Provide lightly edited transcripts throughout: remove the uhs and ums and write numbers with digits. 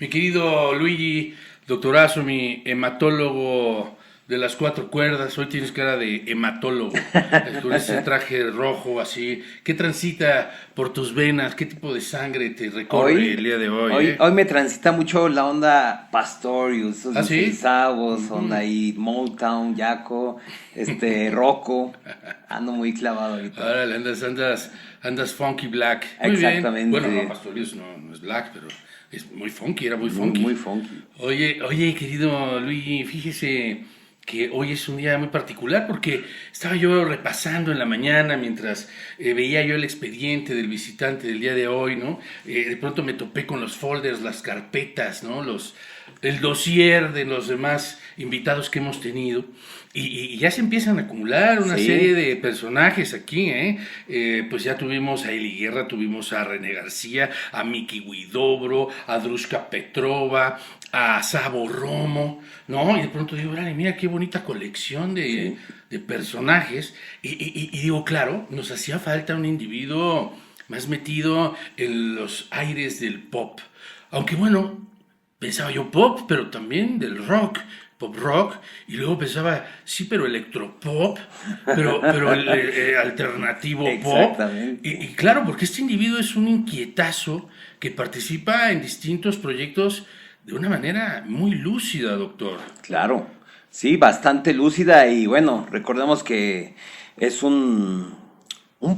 Mi querido Luigi, doctorazo, mi hematólogo de las cuatro cuerdas, hoy tienes cara de hematólogo, con ese traje rojo así. ¿Qué transita por tus venas? ¿Qué tipo de sangre te recorre el día de hoy? Hoy me transita mucho la onda Pastorius, esos ¿Ah, sí? Savos, onda ahí Motown, Jaco, Rocco. Ando muy clavado ahorita. Órale, andas funky black. Muy Exactamente. bien. Bueno, no, Pastorius no es black, pero es muy funky, era muy funky. Muy funky. Oye, querido Luigi, fíjese que hoy es un día muy particular porque estaba yo repasando en la mañana mientras veía yo el expediente del visitante del día de hoy, ¿no? De pronto me topé con los folders, las carpetas, ¿no? El dossier de los demás invitados que hemos tenido y ya se empiezan a acumular una serie de personajes aquí, pues ya tuvimos a Eli Guerra, tuvimos a René García, a Miki Huidobro, a Drushka Petrova, a Sabo Romo, ¿no? Y de pronto digo, mira qué bonita colección de personajes. Y digo, claro, nos hacía falta un individuo más metido en los aires del pop. Aunque bueno, pensaba yo pop, pero también del rock, pop rock, y luego pensaba, sí, pero electropop, pero el alternativo pop. Y claro, porque este individuo es un inquietazo que participa en distintos proyectos de una manera muy lúcida, doctor. Claro, sí, bastante lúcida y bueno, recordemos que es un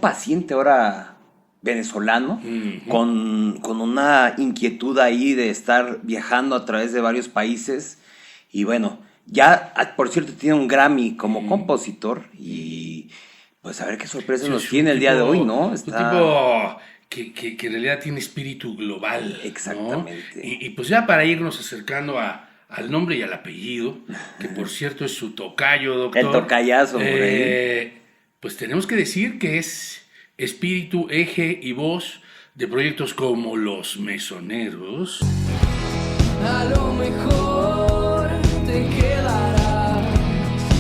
paciente ahora venezolano con una inquietud ahí de estar viajando a través de varios países y bueno, ya por cierto tiene un Grammy como compositor y pues a ver qué sorpresa nos tiene el día de hoy, ¿no? Está... Un tipo que en realidad tiene espíritu global. Exactamente. ¿No? Y pues ya para irnos acercando al nombre y al apellido, que por cierto es su tocayo, doctor. El tocayazo, por ahí. Pues tenemos que decir que es espíritu, eje y voz de proyectos como Los Mesoneros. A lo mejor te quedarás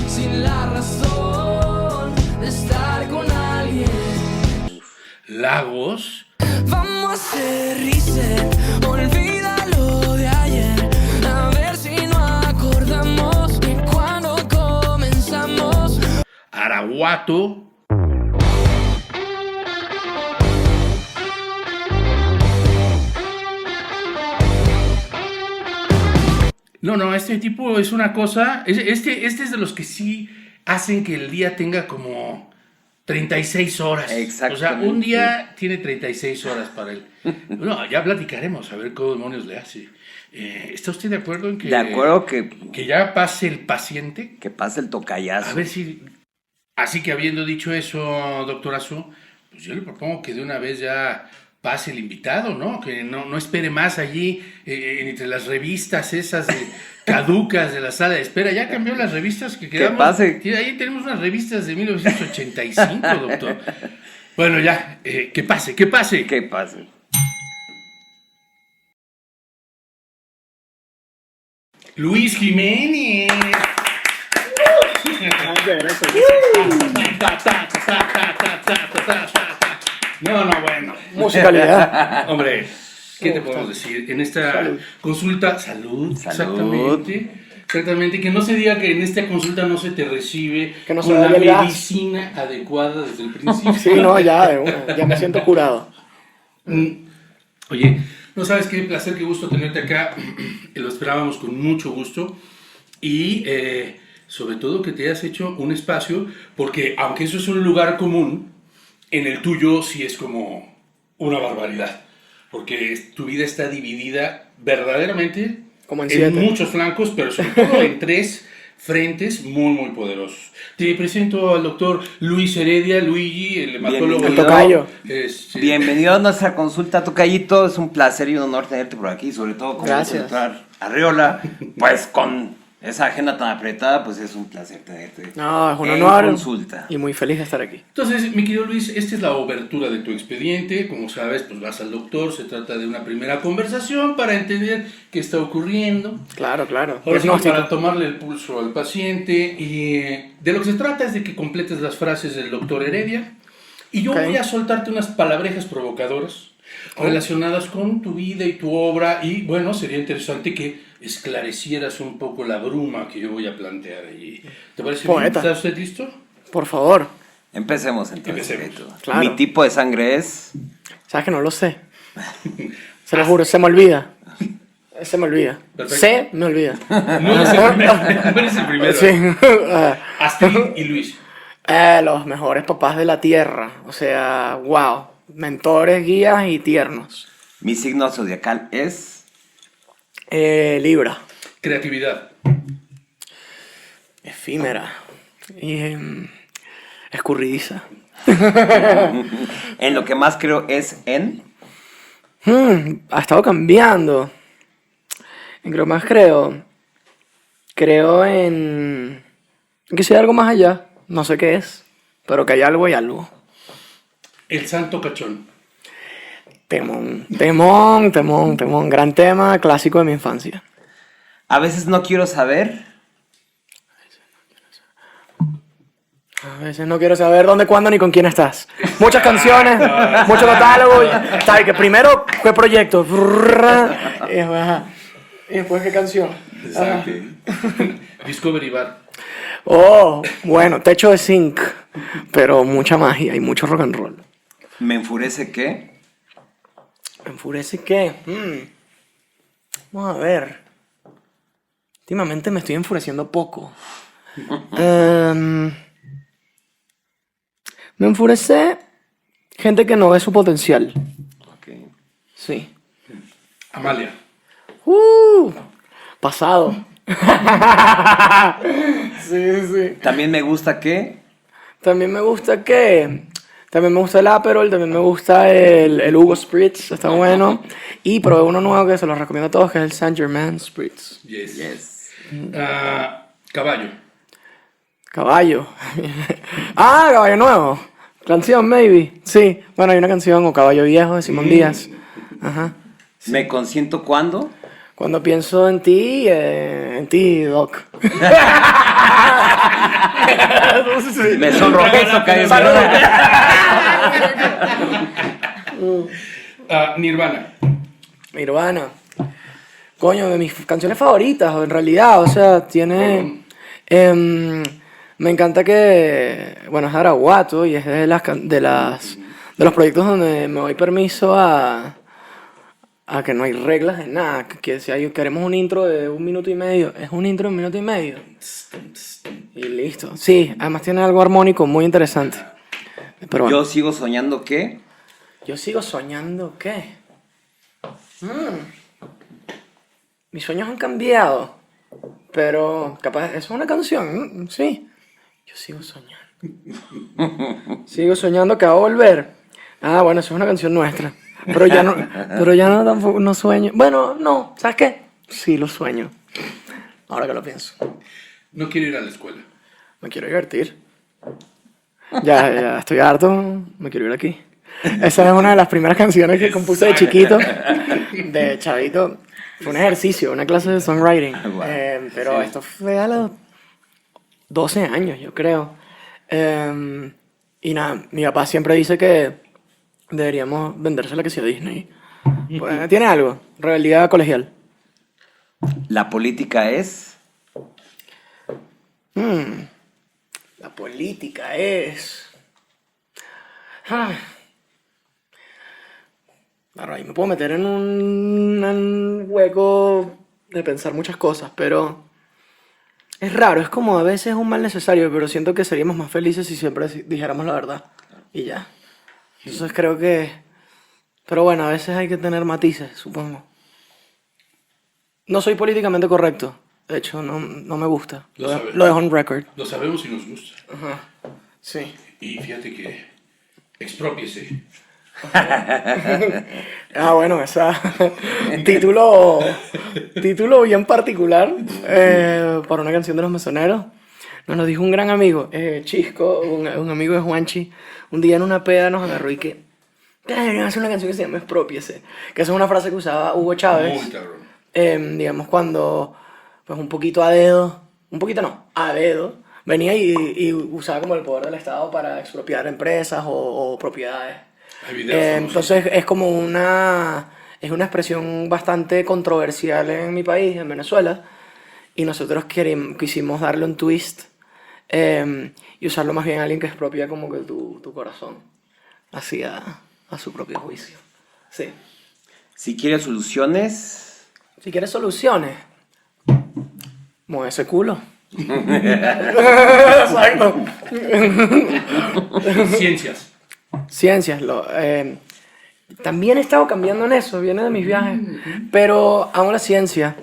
sin la razón de estar con alguien. Lagos. Vamos a hacer reset, olvídalo de ayer. A ver si no acordamos de cuando comenzamos. Araguato. No, este tipo es una cosa, este es de los que sí hacen que el día tenga como 36 horas. Exactamente. O sea, un día tiene 36 horas para él. No, ya platicaremos, a ver cómo demonios le hace. ¿Está usted de acuerdo en que... De acuerdo que ya pase el paciente? Que pase el tocayazo. A ver si... Así que habiendo dicho eso, doctorazo, pues yo le propongo que de una vez ya pase el invitado, ¿no? Que no espere más allí entre las revistas esas caducas de la sala de espera. Ya cambió las revistas que quedamos. Que pase. Ahí tenemos unas revistas de 1985, doctor. Bueno, ya, que pase. Que pase. Luis Jiménez. No, bueno. Musicalidad. Hombre, ¿qué te podemos decir? En esta consulta, salud. Exactamente, que no se diga que en esta consulta no se te recibe que no con la medicina medicina adecuada desde el principio. Sí, no, ya me siento curado. Oye, no sabes qué placer, qué gusto tenerte acá. Lo esperábamos con mucho gusto y sobre todo que te hayas hecho un espacio, porque aunque eso es un lugar común, en el tuyo sí es como una barbaridad, porque tu vida está dividida verdaderamente como en muchos flancos, pero sobre todo en 3 frentes muy, muy poderosos. Te presento al doctor Luis Heredia, Luigi, el hematólogo. El tocayo. Bienvenido a nuestra consulta, tocayito. Es un placer y un honor tenerte por aquí, sobre todo con el doctor Arriola, pues con esa agenda tan apretada, pues es un placer tenerte. No, es un honor. Consulta. Y muy feliz de estar aquí. Entonces, mi querido Luis, esta es la obertura de tu expediente. Como sabes, pues vas al doctor, se trata de una primera conversación para entender qué está ocurriendo. Claro. Ahora sí, para tomarle el pulso al paciente. Y de lo que se trata es de que completes las frases del doctor Heredia. Y yo voy a soltarte unas palabrejas provocadoras. relacionadas con tu vida y tu obra, y bueno, sería interesante que esclarecieras un poco la bruma que yo voy a plantear allí. ¿Te parece bien? Poeta. ¿Está usted listo? Por favor. Empecemos entonces. Empecemos. Beto. Claro. Mi tipo de sangre es... ¿Sabes que no lo sé? Se lo juro, se me olvida. Se me olvida. Perfecto. Se me olvida. No eres el primero. No eres el primero. Sí. Astrid y Luis. Los mejores papás de la tierra. O sea, wow. Mentores, guías y tiernos. Mi signo zodiacal es... Libra. Creatividad. Efímera. Y escurridiza. En lo que más creo es en... Ha estado cambiando. En lo más creo. Creo en que si hay algo más allá. No sé qué es. Pero que hay algo y algo. El santo cachón. Temón. Temón, temón, temón. Gran tema clásico de mi infancia. A veces no quiero saber... A veces no quiero saber dónde, cuándo ni con quién estás. Muchas canciones, mucho catálogo. ¿Sabes que primero qué proyecto? Y después qué canción. Ajá. Discovery Bar. Oh, bueno, techo de zinc. Pero mucha magia y mucho rock and roll. Me enfurece que... ¿Me enfurece qué? Vamos a ver. Últimamente me estoy enfureciendo poco. Me enfurece gente que no ve su potencial. Ok. Sí. Amalia. Pasado. Sí, sí. También me gusta que... También me gusta que... También me gusta el Aperol, también me gusta el Hugo Spritz, está bueno. Y probé uno nuevo que se los recomiendo a todos, que es el Saint Germain Spritz. Yes. Yes. Caballo. Caballo. Caballo nuevo. Canción, maybe. Sí. Bueno, hay una canción, o Caballo Viejo, de Simón Díaz. Ajá. Me consiento cuando... Cuando pienso en ti, Doc. Me sonrojé eso, cae. Nirvana. Nirvana. Coño, de mis canciones favoritas, en realidad. O sea, tiene... me encanta que... Bueno, es Araguato y es de de los proyectos donde me doy permiso a que no hay reglas de nada. Que si queremos un intro de 1 minuto y medio, es un intro de 1 minuto y medio. Y listo. Sí, además tiene algo armónico muy interesante. Pero bueno. Yo sigo soñando que... Yo sigo soñando, ¿qué? Mis sueños han cambiado, pero capaz, es una canción, sí. Yo sigo soñando. Sigo soñando que va a volver. Bueno, eso es una canción nuestra. Pero ya no tampoco, no sueño. Bueno, no, ¿sabes qué? Sí lo sueño. Ahora que lo pienso. No quiero ir a la escuela. Me quiero divertir. Ya estoy harto, me quiero ir aquí. Esa es una de las primeras canciones que compuse de chiquito, de chavito. Fue un ejercicio, una clase de songwriting. Wow. Pero Sí. esto fue a los 12 años, yo creo. Y nada, mi papá siempre dice que deberíamos vendérsela que sea Disney. Pues, tiene algo, rebeldía colegial. La política es... La política es... Claro, ahí me puedo meter en un hueco de pensar muchas cosas, pero es raro, es como a veces un mal necesario, pero siento que seríamos más felices si siempre dijéramos la verdad y ya. Entonces creo que... Pero bueno, a veces hay que tener matices, supongo. No soy políticamente correcto, de hecho no me gusta. Lo dejo en record. Lo sabemos y nos gusta. Ajá, sí. Y fíjate que expropiese. Bueno, esa título bien particular para una canción de Los Mesoneros. Nos dijo un gran amigo, Chisco, un amigo de Juanchi, un día en una peda nos agarró y que deberían hacer una canción que se llama Expropiese, que esa es una frase que usaba Hugo Chávez, Muy cabrón. digamos cuando pues un poquito a dedo, un poquito no, a dedo, venía y usaba como el poder del Estado para expropiar empresas o propiedades. Hay videos famosos. Entonces es una expresión bastante controversial en mi país, en Venezuela, y nosotros quisimos darle un twist y usarlo más bien a alguien que expropia como que tu corazón, así a su propio juicio. Sí. Si quieres soluciones, Si quieres soluciones, mueve ese culo. Exacto. Ciencias. Ciencias. También he estado cambiando en eso, viene de mis viajes. Pero amo la ciencia.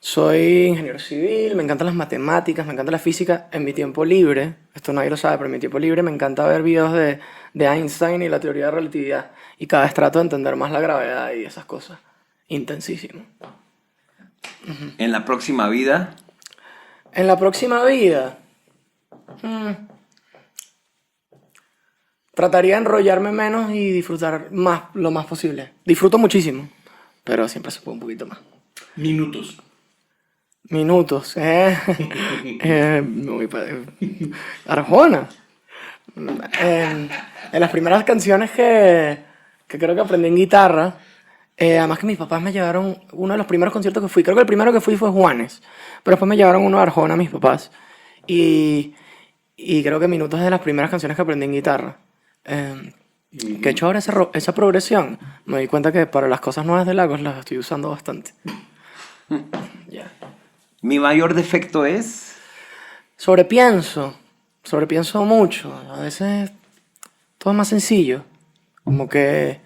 Soy ingeniero civil, me encantan las matemáticas, me encanta la física. En mi tiempo libre, esto nadie lo sabe, pero en mi tiempo libre me encanta ver videos de Einstein y la teoría de relatividad. Y cada vez trato de entender más la gravedad y esas cosas. Intensísimo. en la próxima vida, En la próxima vida, trataría de enrollarme menos y disfrutar más, lo más posible. Disfruto muchísimo, pero siempre se puede un poquito más. Minutos. Minutos, Arjona. En las primeras canciones que creo que aprendí en guitarra, además que mis papás me llevaron, uno de los primeros conciertos que fui, creo que el primero que fui fue Juanes, pero después me llevaron uno de Arjona mis papás. Y creo que Minutos es de las primeras canciones que aprendí en guitarra. Que he hecho ahora esa progresión, me di cuenta que para las cosas nuevas de Lagos las estoy usando bastante. Ya. mi mayor defecto es... Sobrepienso mucho. A veces todo es más sencillo. Como que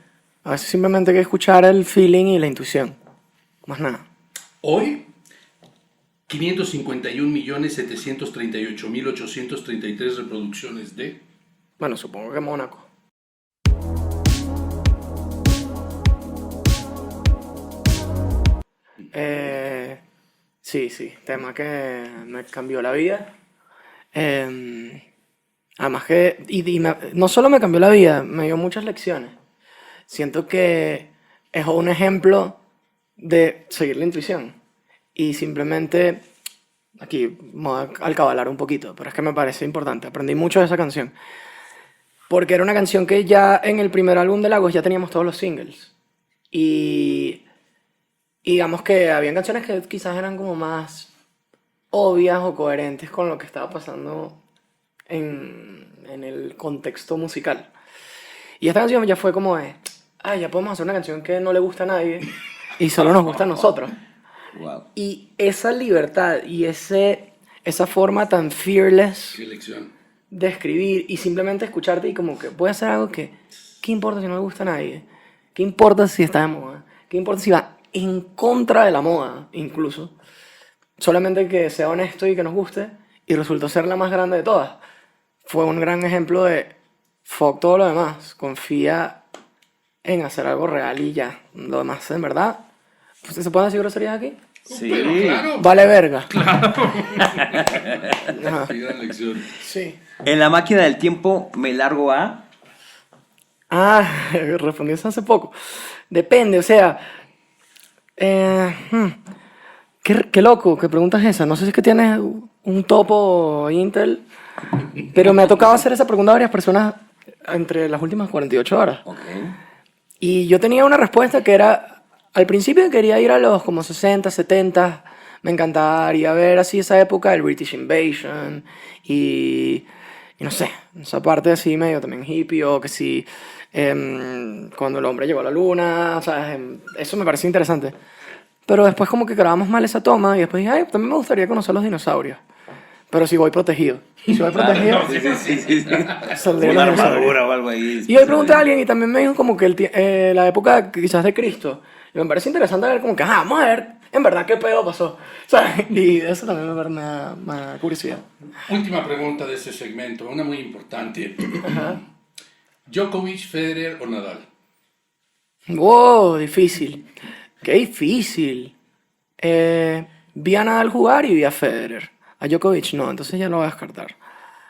a veces simplemente hay que escuchar el feeling y la intuición. Más nada. Hoy, 551.738.833 reproducciones de... Bueno, supongo que Mónaco. Sí, tema que me cambió la vida. Además que, no solo me cambió la vida, me dio muchas lecciones. Siento que es un ejemplo de seguir la intuición. Y simplemente, aquí voy a alcabalar un poquito, pero es que me parece importante. Aprendí mucho de esa canción. Porque era una canción que ya en el primer álbum de Lagos ya teníamos todos los singles. Y digamos que habían canciones que quizás eran como más obvias o coherentes con lo que estaba pasando en el contexto musical. Y esta canción ya fue como de, ya podemos hacer una canción que no le gusta a nadie y solo nos gusta a nosotros. Wow. Y esa libertad y esa forma tan fearless ¿Qué lección? de escribir y simplemente escucharte y como que voy a hacer algo que, ¿qué importa si no le gusta a nadie? ¿Qué importa si está de moda? ¿Qué importa si va en contra de la moda incluso? Solamente que sea honesto y que nos guste y resultó ser la más grande de todas. Fue un gran ejemplo de fuck todo lo demás, confía en hacer algo real y ya. Lo demás, en verdad, ¿se pueden decir groserías aquí? Sí. Pero claro. Vale verga. Ajá. Qué gran lección. Sí. En la máquina del tiempo me largo a... Respondí eso hace poco. Depende, o sea... Qué loco, qué pregunta es esa. No sé si es que tienes un topo Intel, pero me ha tocado hacer esa pregunta a varias personas entre las últimas 48 horas. Ok. Y yo tenía una respuesta que era, al principio quería ir a los como 60, 70, me encantaría ver así esa época, el British Invasion, y no sé, esa parte así medio también hippie, o que sí, cuando el hombre llegó a la luna, o sea, eso me pareció interesante. Pero después como que grabamos mal esa toma y después dije, también me gustaría conocer los dinosaurios. Pero si voy protegido. Si voy protegido, Sí. saldría Una los dinosaurios. armadura o algo ahí. Y hoy pregunté a alguien y también me dijo como que la época quizás de Cristo. Y me parece interesante ver como que, vamos a ver en verdad qué pedo pasó. ¿Sabes? Y eso también me da curiosidad. Última pregunta de este segmento, una muy importante. Ajá. ¿Djokovic, Federer o Nadal? Wow, difícil. Qué difícil. Vi a Nadal jugar y vi a Federer. A Djokovic no, entonces ya lo voy a descartar.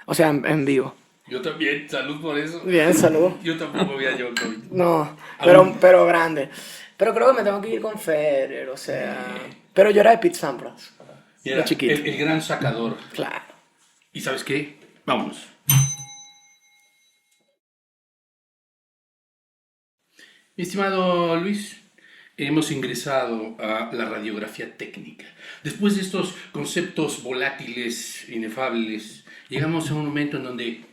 O sea, en vivo. Yo también, salud por eso. Bien, salud. Yo tampoco vi a Djokovic. No, pero grande. Pero creo que me tengo que ir con Federer, o sea... Pero yo era de Pete Sampras, Era de chiquito. el gran sacador. Claro. ¿Y sabes qué? Vámonos. Mi estimado Luis, hemos ingresado a la radiografía técnica. Después de estos conceptos volátiles, inefables, llegamos a un momento en donde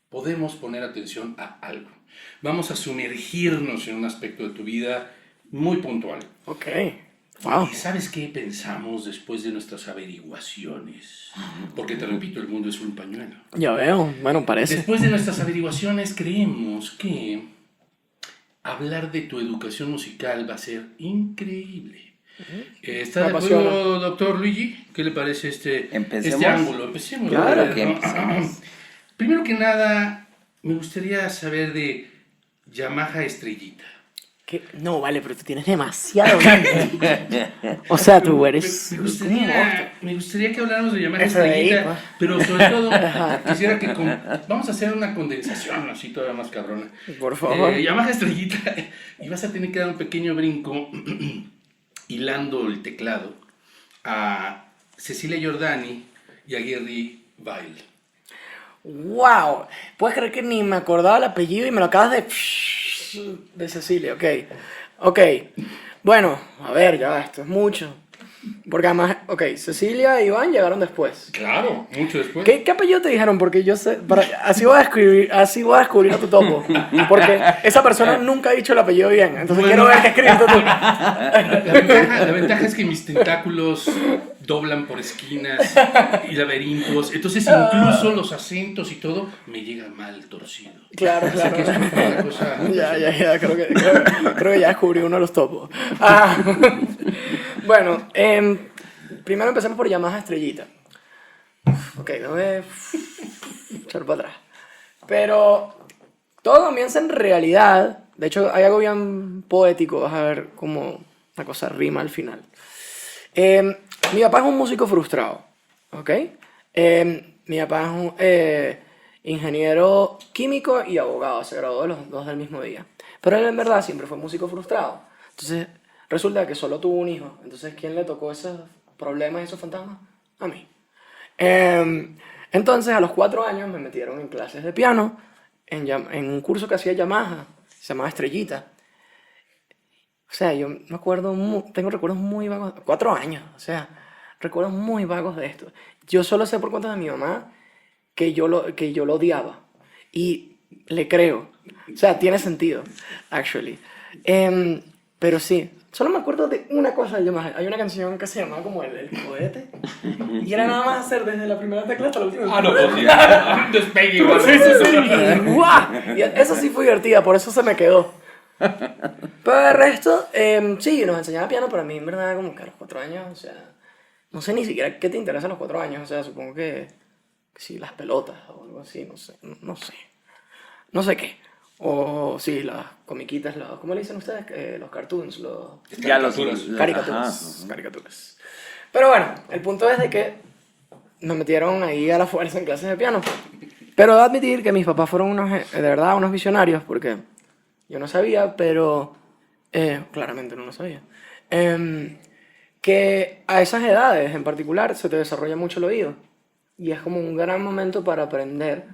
podemos poner atención a algo. Vamos a sumergirnos en un aspecto de tu vida muy puntual. Ok. Wow. ¿Y sabes qué pensamos después de nuestras averiguaciones? Porque te repito, el mundo es un pañuelo. Ya veo. Bueno, parece. Después de nuestras averiguaciones creemos que hablar de tu educación musical va a ser increíble. ¿Está Me de apasiona. acuerdo, doctor Luigi? ¿Qué le parece ¿Empecemos? este ángulo? Empecemos. Claro ¿verdad? que empecemos. Primero que nada, me gustaría saber de Yamaha Estrellita. ¿Qué? No, vale, pero tú tienes demasiado mente. O sea, tú eres... Me gustaría que habláramos de Yamaha Eso de ahí, Estrellita, pues. pero sobre todo quisiera que vamos a hacer una condensación así todavía más cabrona. Por favor. Yamaha Estrellita, y vas a tener que dar un pequeño brinco hilando el teclado a Cecilia Giordani y a Gary Weil. ¡Wow! ¿Puedes creer que ni me acordaba el apellido y me lo acabas de Cecilia? Ok. Ok. Bueno, a ver, ya, esto es mucho. Porque además, ok, Cecilia y Iván llegaron después. Claro, mucho después. ¿Qué apellido te dijeron? Porque yo sé, así voy a descubrir a tu topo. Porque esa persona nunca ha dicho el apellido bien. Entonces Bueno. quiero ver qué escribiste tú. La ventaja es que mis tentáculos doblan por esquinas y laberintos. Entonces incluso los acentos y todo me llega mal torcido. Claro, Así que claro. es una cosa... Ya, creo que ya descubrí uno de los topos. Bueno, primero empecemos por Yamaha Estrellita. Ok, déjame echar para atrás. Pero todo comienza en realidad. De hecho, hay algo bien poético. Vas a ver cómo la cosa rima al final. Mi papá es un músico frustrado. ¿Ok? Mi papá es un ingeniero químico y abogado. Se graduó de los dos del mismo día. Pero él en verdad siempre fue músico frustrado. Entonces, resulta que solo tuvo un hijo. Entonces, ¿quién le tocó esos problemas y esos fantasmas? A mí. Entonces, a los 4 años me metieron en clases de piano, en un curso que hacía Yamaha, se llamaba Estrellita. O sea, yo me acuerdo, tengo recuerdos muy vagos, 4 años, o sea, recuerdos muy vagos de esto. Yo solo sé por cuenta de mi mamá que yo lo odiaba. Y le creo. O sea, tiene sentido, actually. Pero sí, solo me acuerdo de una cosa del Yamaha. Hay una canción que se llamaba como el cohete. Y era nada más hacer desde la primera tecla hasta la última. Un despegue igual. Sí. ¡Guau! Y eso sí fue divertida, por eso se me quedó. Pero el resto, sí, nos enseñaba piano, pero a mí en verdad como que a los 4 años, o sea, no sé ni siquiera qué te interesa a los 4 años, o sea, supongo que sí, las pelotas o algo así, no sé qué. O sí, las comiquitas, ¿cómo le dicen ustedes? Los cartoons, Ya los caricaturas, ajá. caricaturas. Pero bueno, el punto es de que nos metieron ahí a la fuerza en clases de piano. Pero debo admitir que mis papás fueron de verdad unos visionarios, porque yo no sabía, pero claramente no lo sabía, que a esas edades en particular se te desarrolla mucho el oído. Y es como un gran momento para aprender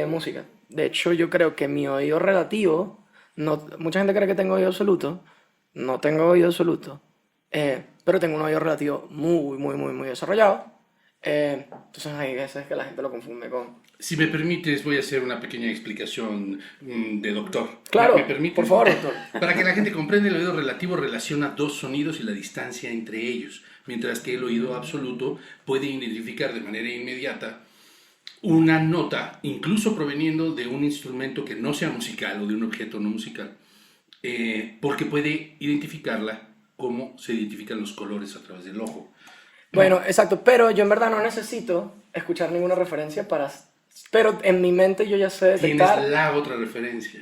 música. De hecho, yo creo que mi oído relativo, mucha gente cree que tengo oído absoluto, no tengo oído absoluto, pero tengo un oído relativo muy desarrollado. Entonces hay veces que la gente lo confunde con... Si me permites, voy a hacer una pequeña explicación de doctor. Claro, ¿Me permites? por favor, doctor. Para que la gente comprenda, el oído relativo relaciona 2 sonidos y la distancia entre ellos, mientras que el oído absoluto puede identificar de manera inmediata una nota, incluso proveniendo de un instrumento que no sea musical o de un objeto no musical, porque puede identificarla como se identifican los colores a través del ojo. Bueno, exacto, pero yo en verdad no necesito escuchar ninguna referencia para... Pero en mi mente yo ya sé detectar... Tienes la otra referencia.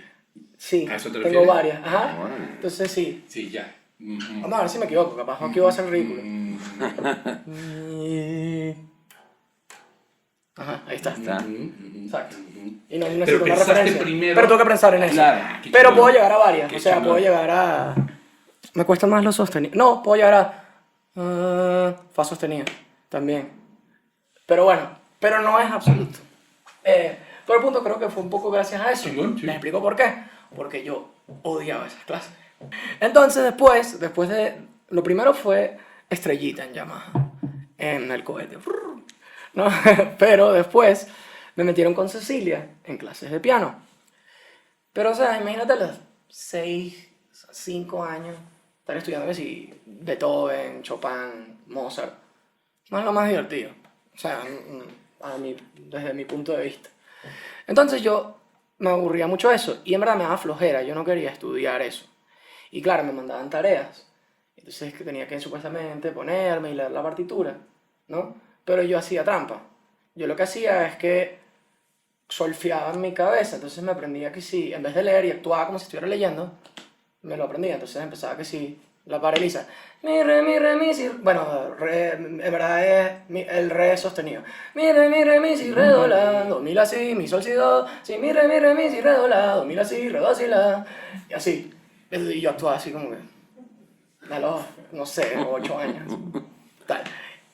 Sí, ¿A eso te tengo refieres? varias. Ajá. Entonces sí. Sí, ya. Vamos a ver si me equivoco, capaz aquí voy a ser ridículo. Ajá, ahí está. Exacto. Y no necesito una pensaste referencia. primero- Pero tengo que pensar en eso. Claro. Qué Pero chingón. puedo llegar a varias. Qué O sea, chingón. puedo llegar a... Me cuestan más los sostenidos. No, puedo llegar a... Fa sostenido. También. Pero bueno, pero no es absoluto. Todo el punto creo que fue un poco gracias a eso. Chingón, sí. Les explico por qué. porque yo odiaba esas clases. Entonces después de... Lo primero fue estrellita en Yamaha, en el cohete. ¿No? Pero después me metieron con Cecilia en clases de piano. Pero, o sea, imagínate a los 6, 5 años estar estudiando que sí, Beethoven, Chopin, Mozart. No es lo más divertido. O sea, desde mi punto de vista. Entonces yo me aburría mucho eso. Y en verdad me daba flojera. Yo no quería estudiar eso. Y claro, me mandaban tareas. Entonces que tenía que supuestamente ponerme y leer la partitura, ¿no? Pero yo hacía trampa. Yo lo que hacía es que solfeaba en mi cabeza. Entonces me aprendía que sí, en vez de leer y actuaba como si estuviera leyendo, me lo aprendía. Entonces empezaba que sí, la paraliza. Mi, re, mi, si. Bueno, re, en verdad es el re sostenido. Mi, re, mi, si, re, do, la, do, mi, la, si, mi, sol, si, do. Si, mi, re, mi, si, re, do, la, do, mi, la, si, re, do, si, la. Y así. Y yo actuaba así como que a los, no sé, 8 años. Tal.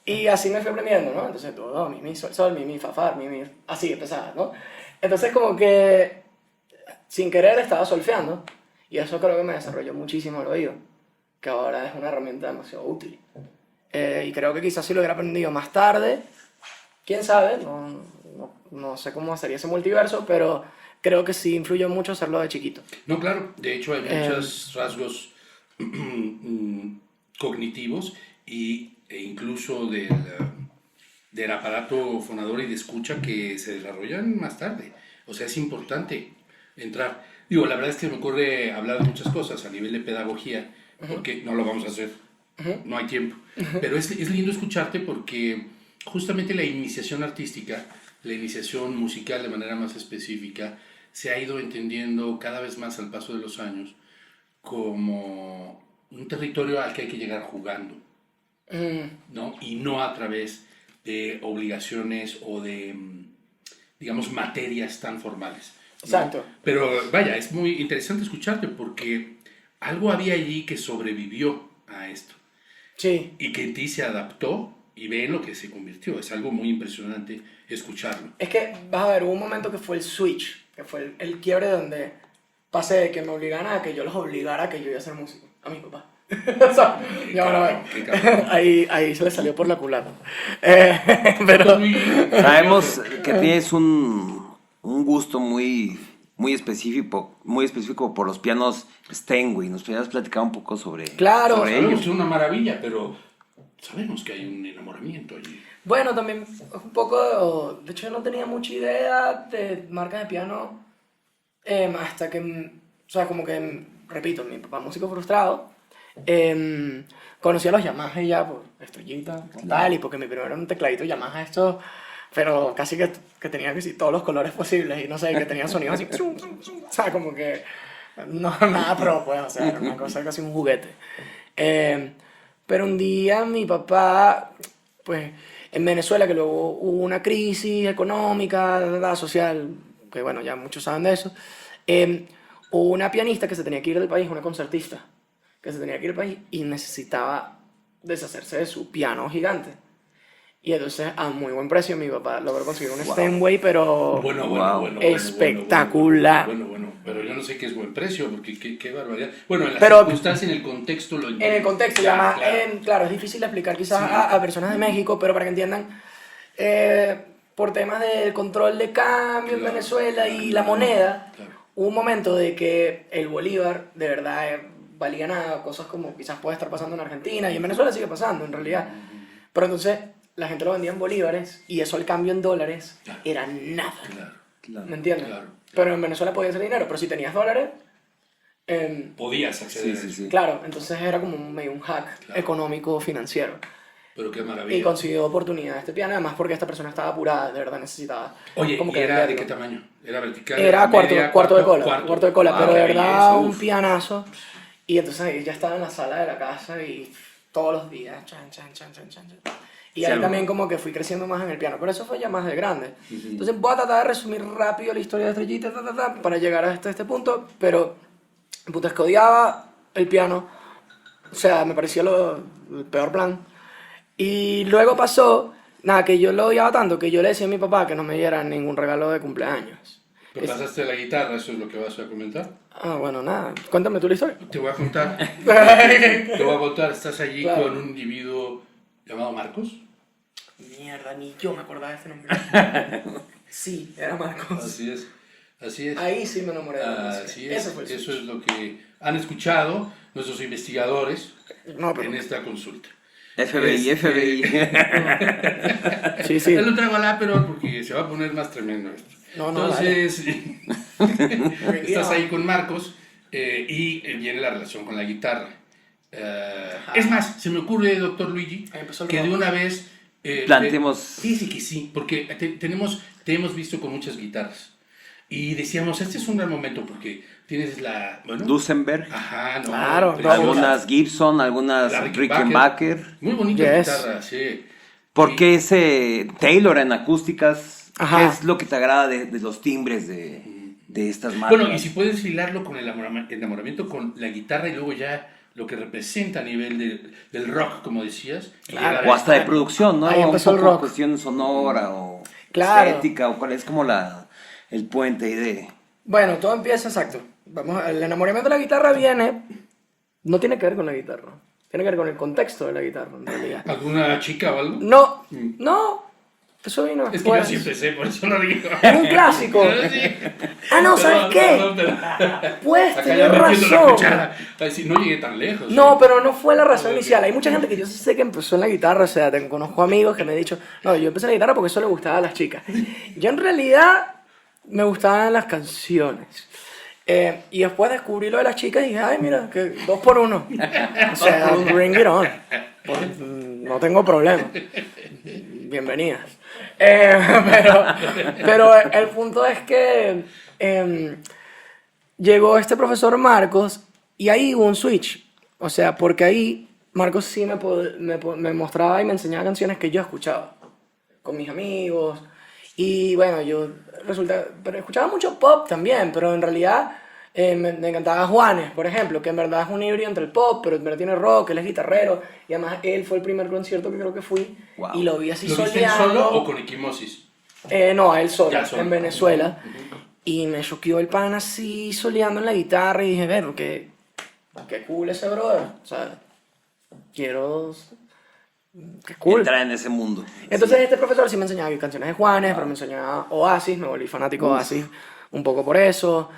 Y así me fui aprendiendo, ¿no? Entonces, do, mi, sol, mi, fa, fa, mi. Así empezaba, ¿no? Entonces, como que sin querer estaba solfeando. Y eso creo que me desarrolló muchísimo el oído, que ahora es una herramienta demasiado útil. Y creo que quizás si lo hubiera aprendido más tarde, quién sabe, no sé cómo sería ese multiverso, pero creo que sí influyó mucho hacerlo de chiquito. No, claro, de hecho hay muchos rasgos cognitivos e incluso del aparato fonador y de escucha que se desarrollan más tarde. O sea, es importante entrar. Digo, la verdad es que me ocurre hablar de muchas cosas a nivel de pedagogía, porque no lo vamos a hacer, no hay tiempo. Pero es lindo escucharte porque justamente la iniciación artística, la iniciación musical de manera más específica, se ha ido entendiendo cada vez más al paso de los años como un territorio al que hay que llegar jugando, ¿no? Y no a través de obligaciones o de, digamos, materias tan formales, ¿no? Exacto. Pero vaya, es muy interesante escucharte porque algo había allí que sobrevivió a esto Sí. y que en ti se adaptó y ve en lo que se convirtió. Es algo muy impresionante escucharlo. Es que, vas a ver, hubo un momento que fue el switch, que fue el quiebre donde pasé de que me obligaran a que yo los obligara a que yo iba a ser músico, a mi papá. O sea, ya van a ver. Qué cabrón. Ahí se le salió por la culata. Pero... Sabemos que tienes un gusto muy específico por los pianos Steinway. ¿Nos podrías platicar un poco sobre Claro. sobre Sabemos ellos? que es una maravilla, pero sabemos que hay un enamoramiento allí. Bueno, también un poco, de hecho yo no tenía mucha idea de marcas de piano hasta que, o sea, como que, repito, mi papá músico frustrado, conocí a los Yamaha ya por estrellita, tal, y porque mi primero era un tecladito Yamaha esto, pero casi que tenía que sí, todos los colores posibles y no sé, que tenía sonidos así, o sea, como que, no, nada pro, pues, o sea, era una cosa casi un juguete. Pero un día mi papá, pues, en Venezuela, que luego hubo una crisis económica, social, que bueno, ya muchos saben de eso, hubo una pianista que se tenía que ir del país, una concertista, que se tenía que ir del país y necesitaba deshacerse de su piano gigante. Y entonces, a muy buen precio, mi papá logró conseguir un Steinway, pero Bueno, espectacular. Bueno, pero yo no sé qué es buen precio, porque qué barbaridad. Bueno, en las Pero- circunstancias, en el contexto lo entiendo. En el contexto, Claro, además, claro. claro, es difícil de explicar quizás Sí. a personas de México, pero para que entiendan, por temas del control de cambio en Claro, Venezuela y claro, la moneda, claro. hubo un momento de que el bolívar de verdad valía nada, cosas como quizás puede estar pasando en Argentina y en Venezuela sigue pasando en realidad. Pero entonces la gente lo vendía en bolívares y eso al cambio en dólares Claro. era nada. Claro. ¿Me entiendes? Claro. Pero en Venezuela podía ser dinero, pero si tenías dólares, Podías acceder. Sí, sí, sí. claro, entonces era como medio un hack Claro. económico financiero. Pero qué maravilla. Y consiguió oportunidad este piano, además porque esta persona estaba apurada, de verdad necesitaba. Oye, como ¿y que era de venderlo. qué tamaño? ¿Era vertical? Era media, cuarto de cola, cuarto. cuarto de cola, Ah, pero de qué verdad belleza, un uf. pianazo. Y entonces ahí ya estaba en la sala de la casa y todos los días, chan. Y Sí, ahí algo. también como que fui creciendo más en el piano, pero eso fue ya más de grande. Entonces voy a tratar de resumir rápido la historia de Estrellita, para llegar a este punto, pero el punto es que odiaba el piano, o sea, me parecía el peor plan. Y luego pasó, nada, que yo lo odiaba tanto que yo le decía a mi papá que no me diera ningún regalo de cumpleaños. Pero pasaste la guitarra, eso es lo que vas a comentar. Ah, bueno, nada. Cuéntame tú la historia. Te voy a contar. Te voy a contar. Estás allí Claro. con un individuo llamado Marcos. Mierda, ni yo me acordaba de este nombre. Sí, era Marcos. Así es. Así es. Ahí sí me enamoré de la Así música. es. Ese fue el Eso switch. es lo que han escuchado nuestros investigadores No, pero... en esta consulta. FBI, Este- FBI. Sí, sí. Yo lo traigo al Aperol porque se va a poner más tremendo esto. No, no, Entonces, estás ahí con Marcos y viene la relación con la guitarra. Es más, se me ocurre, doctor Luigi, Ahí empezó el que de rock. una vez... Planteemos- Fíjese que sí, porque te hemos visto con muchas guitarras. Y decíamos, este es un gran momento porque tienes la... Bueno, Duesenberg. ajá, no, Claro, preciosa. Algunas Gibson, algunas La Rickenbacker. Muy bonita Yes. guitarra, sí. ¿Por qué ese Taylor en acústicas? Ajá. ¿Qué es lo que te agrada de los timbres de estas marcas? Bueno, y si puedes hilarlo con el enamoramiento con la guitarra y luego ya lo que representa a nivel del rock, como decías. Claro. llegar O a- hasta de producción, ¿no? Ahí Un empezó el poco rock. cuestión sonora o Claro. estética o cuál es como el puente ahí de... Bueno, todo empieza exacto. Vamos, el enamoramiento de la guitarra viene... No tiene que ver con la guitarra. Tiene que ver con el contexto de la guitarra, en realidad. ¿Alguna chica o algo? No, no. Eso vino Es que después. yo siempre sé, por eso lo digo. Es un clásico. Sí. Ah, no, ¿sabes qué? Perdón. Puedes Acá tener ya metiendo la razón. cuchara. Ay, sí, no llegué tan lejos. No, ¿eh? pero no fue la razón Ok. inicial. Hay mucha gente que yo sé que empezó en la guitarra, o sea, conozco amigos que me han dicho, no, yo empecé en la guitarra porque eso le gustaba a las chicas. Yo en realidad me gustaban las canciones. Y después descubrí lo de las chicas y dije, ay, mira, que 2 por 1. O sea, bring it on. No tengo problema. Bienvenidas. Pero el punto es que llegó este profesor Marcos y ahí hubo un switch. O sea, porque ahí Marcos sí me mostraba y me enseñaba canciones que yo escuchaba con mis amigos. Y bueno, pero escuchaba mucho pop también, pero en realidad me encantaba Juanes, por ejemplo, que en verdad es un híbrido entre el pop, pero también tiene rock, él es guitarrero, y además él fue el primer concierto que creo que fui, Wow. y lo vi así ¿Lo viste soleando. solo o con equimosis? No, a él solo, Ya solo. en Venezuela. Y me choqueó el pan así soleando en la guitarra y dije, ver, qué cool ese brother. O sea, quiero... Qué cool. Entrar en ese mundo. Entonces este profesor sí me enseñaba canciones de Juanes, pero me enseñaba Oasis, me volví fanático de Oasis un poco por eso.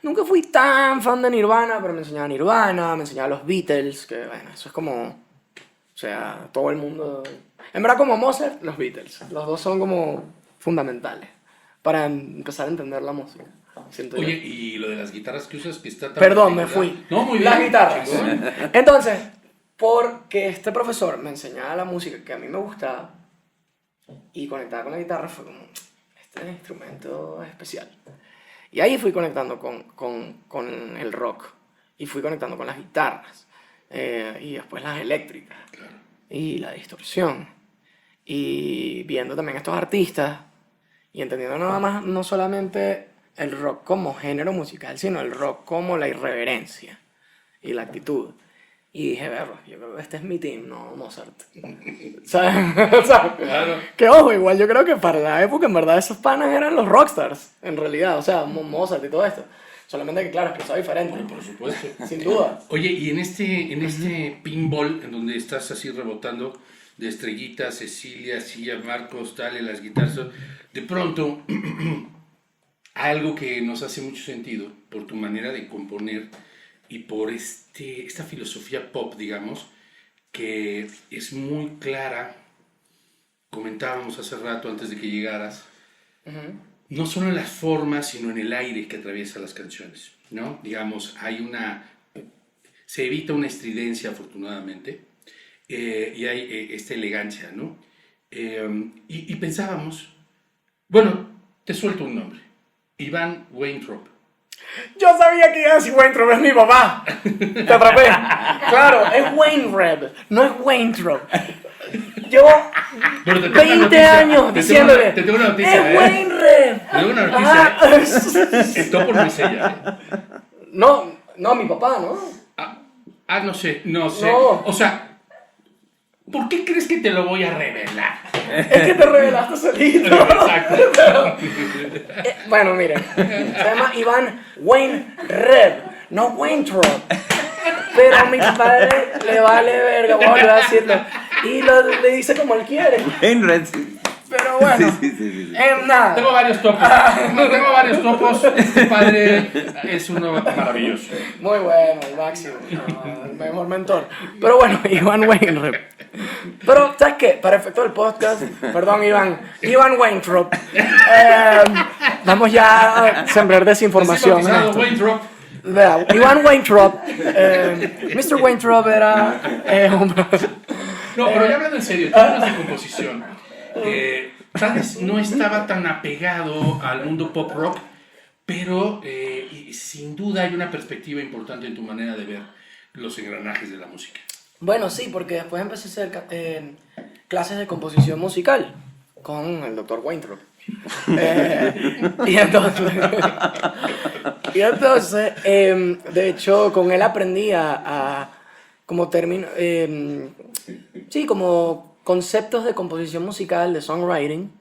Nunca fui tan fan de Nirvana, pero me enseñaba Nirvana, me enseñaba los Beatles, que bueno, eso es como... O sea, todo el mundo... En verdad como Mozart, los Beatles. Los dos son como fundamentales para empezar a entender la música. Siento yo. Oye, y lo de las guitarras que usas que está tan Perdón, me particular? fui. No, muy bien. Las guitarras. chingón. Entonces, porque este profesor me enseñaba la música que a mí me gustaba y conectaba con la guitarra, fue como, este es un instrumento especial. Y ahí fui conectando con el rock y fui conectando con las guitarras y después las eléctricas y la distorsión y viendo también estos artistas y entendiendo nada más no solamente el rock como género musical, sino el rock como la irreverencia y la actitud. Y dije, verlo, yo creo que este es mi team, no Mozart. ¿Sabes? Claro. Que ojo, igual yo creo que para la época en verdad esos panas eran los rockstars, en realidad, o sea, Mozart y todo esto. Solamente que claro, expresado diferente. Bueno, por supuesto. Sin duda. Oye, y en este pinball, en donde estás así rebotando de Estrellita, Cecilia, Cia, Marcos, Dale, las guitarras, de pronto, algo que nos hace mucho sentido por tu manera de componer y por esta filosofía pop, digamos, que es muy clara, comentábamos hace rato antes de que llegaras, no solo en las formas, sino en el aire que atraviesa las canciones, ¿no? Digamos, se evita una estridencia, afortunadamente, y hay esta elegancia, ¿no? Y pensábamos, bueno, te suelto un nombre, Iván Weintraub. Yo sabía que iba a decir Weintraub, es mi papá. Te atrapé. Claro, es Weinreb, no es Weintraub. Llevo Bueno, te tengo una 20 noticia, años diciéndole. Te tengo una noticia, Es Weinreb. Te tengo una noticia, El topo no es ella, No, mi papá, ¿no? no sé. No. O sea, ¿por qué crees que te lo voy a revelar? Es que te revelaste solito. Exacto. Pero, bueno, miren, se llama Iván Weinreb, no Weintraub. Pero a mi padre le vale verga, voy a volver a decirlo. Y le dice como él quiere. Enred. Pero bueno, Sí. nada. Tengo varios topos. Este padre es uno maravilloso. Muy bueno, el máximo. No, el mejor mentor. Pero bueno, Iván Weinreb. Pero, ¿sabes qué? Para efecto del podcast, perdón, Iván Weintraub. Vamos ya a sembrar desinformación. Recién bautizado Weintraub. Vea, Iván Weintraub, Mr. Weintraub era No, pero ya hablando en serio, en términos de composición, tal vez no estaba tan apegado al mundo pop rock, pero sin duda hay una perspectiva importante en tu manera de ver los engranajes de la música. Bueno, sí, porque después empecé a hacer clases de composición musical con el Dr. Weintraub. Y entonces, de hecho, con él aprendí como término, sí, como conceptos de composición musical, de songwriting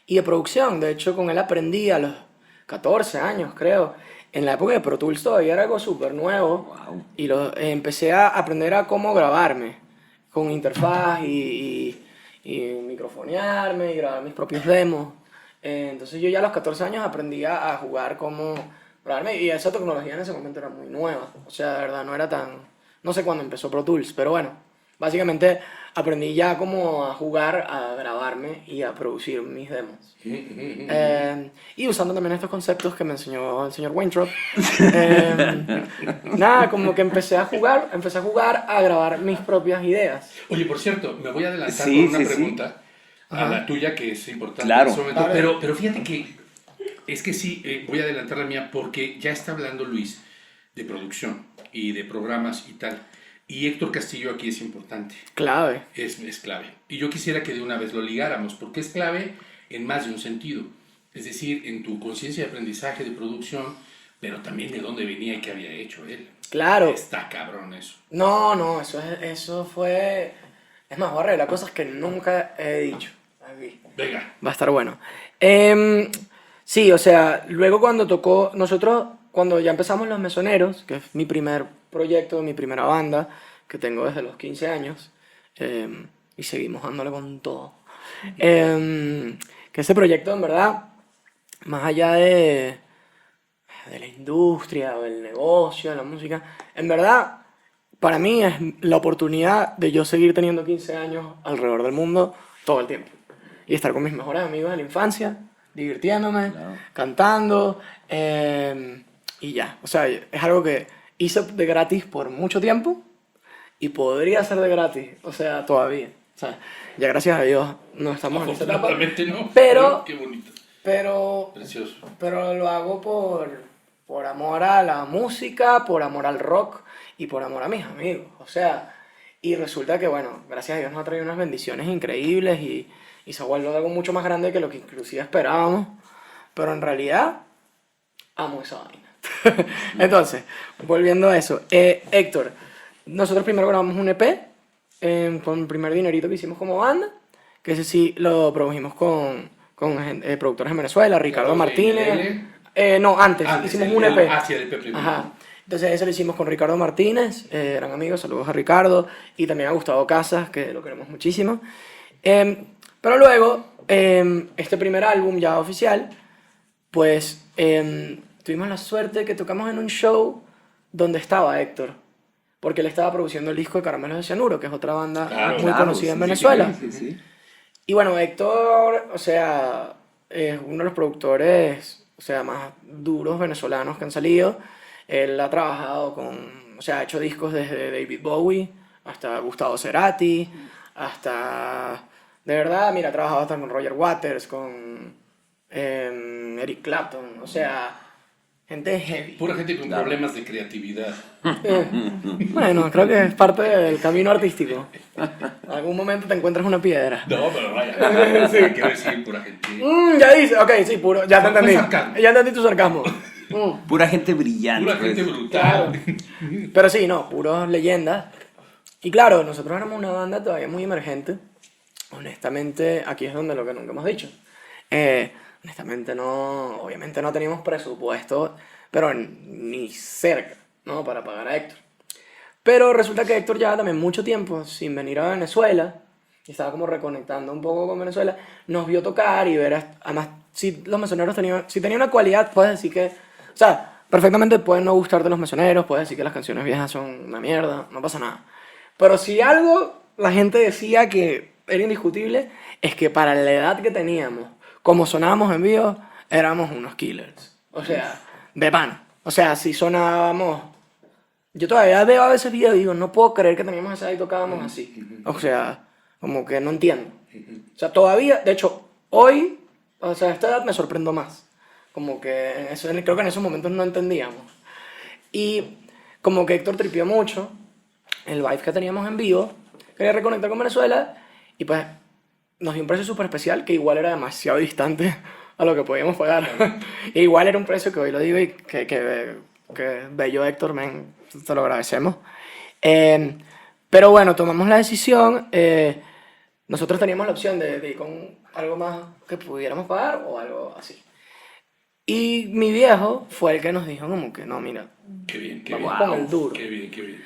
y de producción. De hecho, con él aprendí a los 14 años, creo. En la época de Pro Tools todavía era algo súper nuevo. Wow. Y empecé a aprender a cómo grabarme con interfaz y microfonearme y grabar mis propios demos. Entonces yo ya a los 14 años aprendí a jugar cómo grabarme, y esa tecnología en ese momento era muy nueva. O sea, de verdad, no era tan... No sé cuándo empezó Pro Tools, pero bueno, básicamente aprendí ya como a jugar, a grabarme y a producir mis demos. Y usando también estos conceptos que me enseñó el señor Weintraub. Nada, como que empecé a jugar, a grabar mis propias ideas. Oye, por cierto, me voy a adelantar Sí, con una sí, pregunta a la tuya, que es importante Claro. en este momento. Pero fíjate que es que sí, voy a adelantar la mía porque ya está hablando Luis de producción y de programas y tal. Y Héctor Castillo aquí es importante. Clave. Es clave. Y yo quisiera que de una vez lo ligáramos, porque es clave en más de un sentido. Es decir, en tu conciencia de aprendizaje, de producción, pero también de dónde venía y qué había hecho él. Claro. Está cabrón eso. No, eso fue... Es más, voy a revelar cosas que nunca he dicho aquí. Venga. Va a estar bueno. Sí, o sea, luego cuando ya empezamos Los Mesoneros, que es mi primer proyecto, mi primera banda, que tengo desde los 15 años, y seguimos dándole con todo. Que ese proyecto, en verdad, más allá de la industria o el negocio, de la música, en verdad, para mí es la oportunidad de yo seguir teniendo 15 años alrededor del mundo todo el tiempo. Y estar con mis mejores amigos de la infancia, divirtiéndome, cantando, y ya. O sea, es algo que hice de gratis por mucho tiempo y podría ser de gratis, o sea, todavía. O sea, ya gracias a Dios no estamos en esa etapa. Afortunadamente no. Pero, Qué bonito. pero Precioso. lo hago por amor a la música, por amor al rock y por amor a mis amigos. O sea, y resulta que, bueno, gracias a Dios nos ha traído unas bendiciones increíbles y se ha vuelto algo mucho más grande que lo que inclusive esperábamos. Pero en realidad, amo esa vaina. Entonces, volviendo a eso. Héctor, nosotros primero grabamos un EP con el primer dinerito que hicimos como banda, que ese sí lo produjimos con productores en Venezuela, Ricardo Martínez. No, antes hicimos un EP. Hacia el EP primero. Ajá. Entonces ese lo hicimos con Ricardo Martínez, eran amigos, saludos a Ricardo, y también a Gustavo Casas, que lo queremos muchísimo. Pero luego, este primer álbum ya oficial, pues tuvimos la suerte que tocamos en un show donde estaba Héctor, porque él estaba produciendo el disco de Caramelos de Cianuro, que es otra banda muy conocida en Venezuela. Sí. Y bueno, Héctor, o sea, es uno de los productores, o sea, más duros venezolanos que han salido. Él ha trabajado o sea, ha hecho discos desde David Bowie hasta Gustavo Cerati, hasta, de verdad, mira, ha trabajado hasta con Roger Waters, con Eric Clapton, o sea, gente heavy. Pura gente con problemas de creatividad. Bueno, creo que es parte del camino artístico. En algún momento te encuentras una piedra. No, pero vaya. Sí. Quiero decir, pura gente. Ya dice, ok, sí, puro, ya te Fue entendí. sarcasmo. Ya entendí tu sarcasmo. Pura gente brillante. Pura gente pues. brutal. Pero sí, no, puros leyendas. Y claro, nosotros éramos una banda todavía muy emergente. Honestamente, aquí es donde lo que nunca hemos dicho. Honestamente, no, obviamente no teníamos presupuesto, pero ni cerca, ¿no? Para pagar a Héctor. Pero resulta que Héctor llevaba también mucho tiempo sin venir a Venezuela, y estaba como reconectando un poco con Venezuela. Nos vio tocar y ver, además, si los mesoneros tenían, si tenían una cualidad, puedes decir que, o sea, perfectamente pueden no gustarte los mesoneros, puedes decir que las canciones viejas son una mierda, no pasa nada. Pero si algo la gente decía que era indiscutible, es que para la edad que teníamos, como sonábamos en vivo, éramos unos killers. O sea, de pan. O sea, si sonábamos... Yo todavía veo a veces videos y digo, no puedo creer que teníamos esa edad y tocábamos así. O sea, como que no entiendo. O sea, todavía, de hecho, hoy, o sea, a esta edad me sorprendo más. Como que creo que en esos momentos no entendíamos. Y como que Héctor tripió mucho el vibe que teníamos en vivo, quería reconectar con Venezuela y pues nos dio un precio súper especial que igual era demasiado distante a lo que podíamos pagar. E igual era un precio que hoy lo digo y que bello Héctor, men, te lo agradecemos. Pero bueno, tomamos la decisión. Nosotros teníamos la opción de ir con algo más que pudiéramos pagar o algo así. Y mi viejo fue el que nos dijo como que no, mira, Qué bien, qué vamos bien. con el duro. Qué bien, qué bien.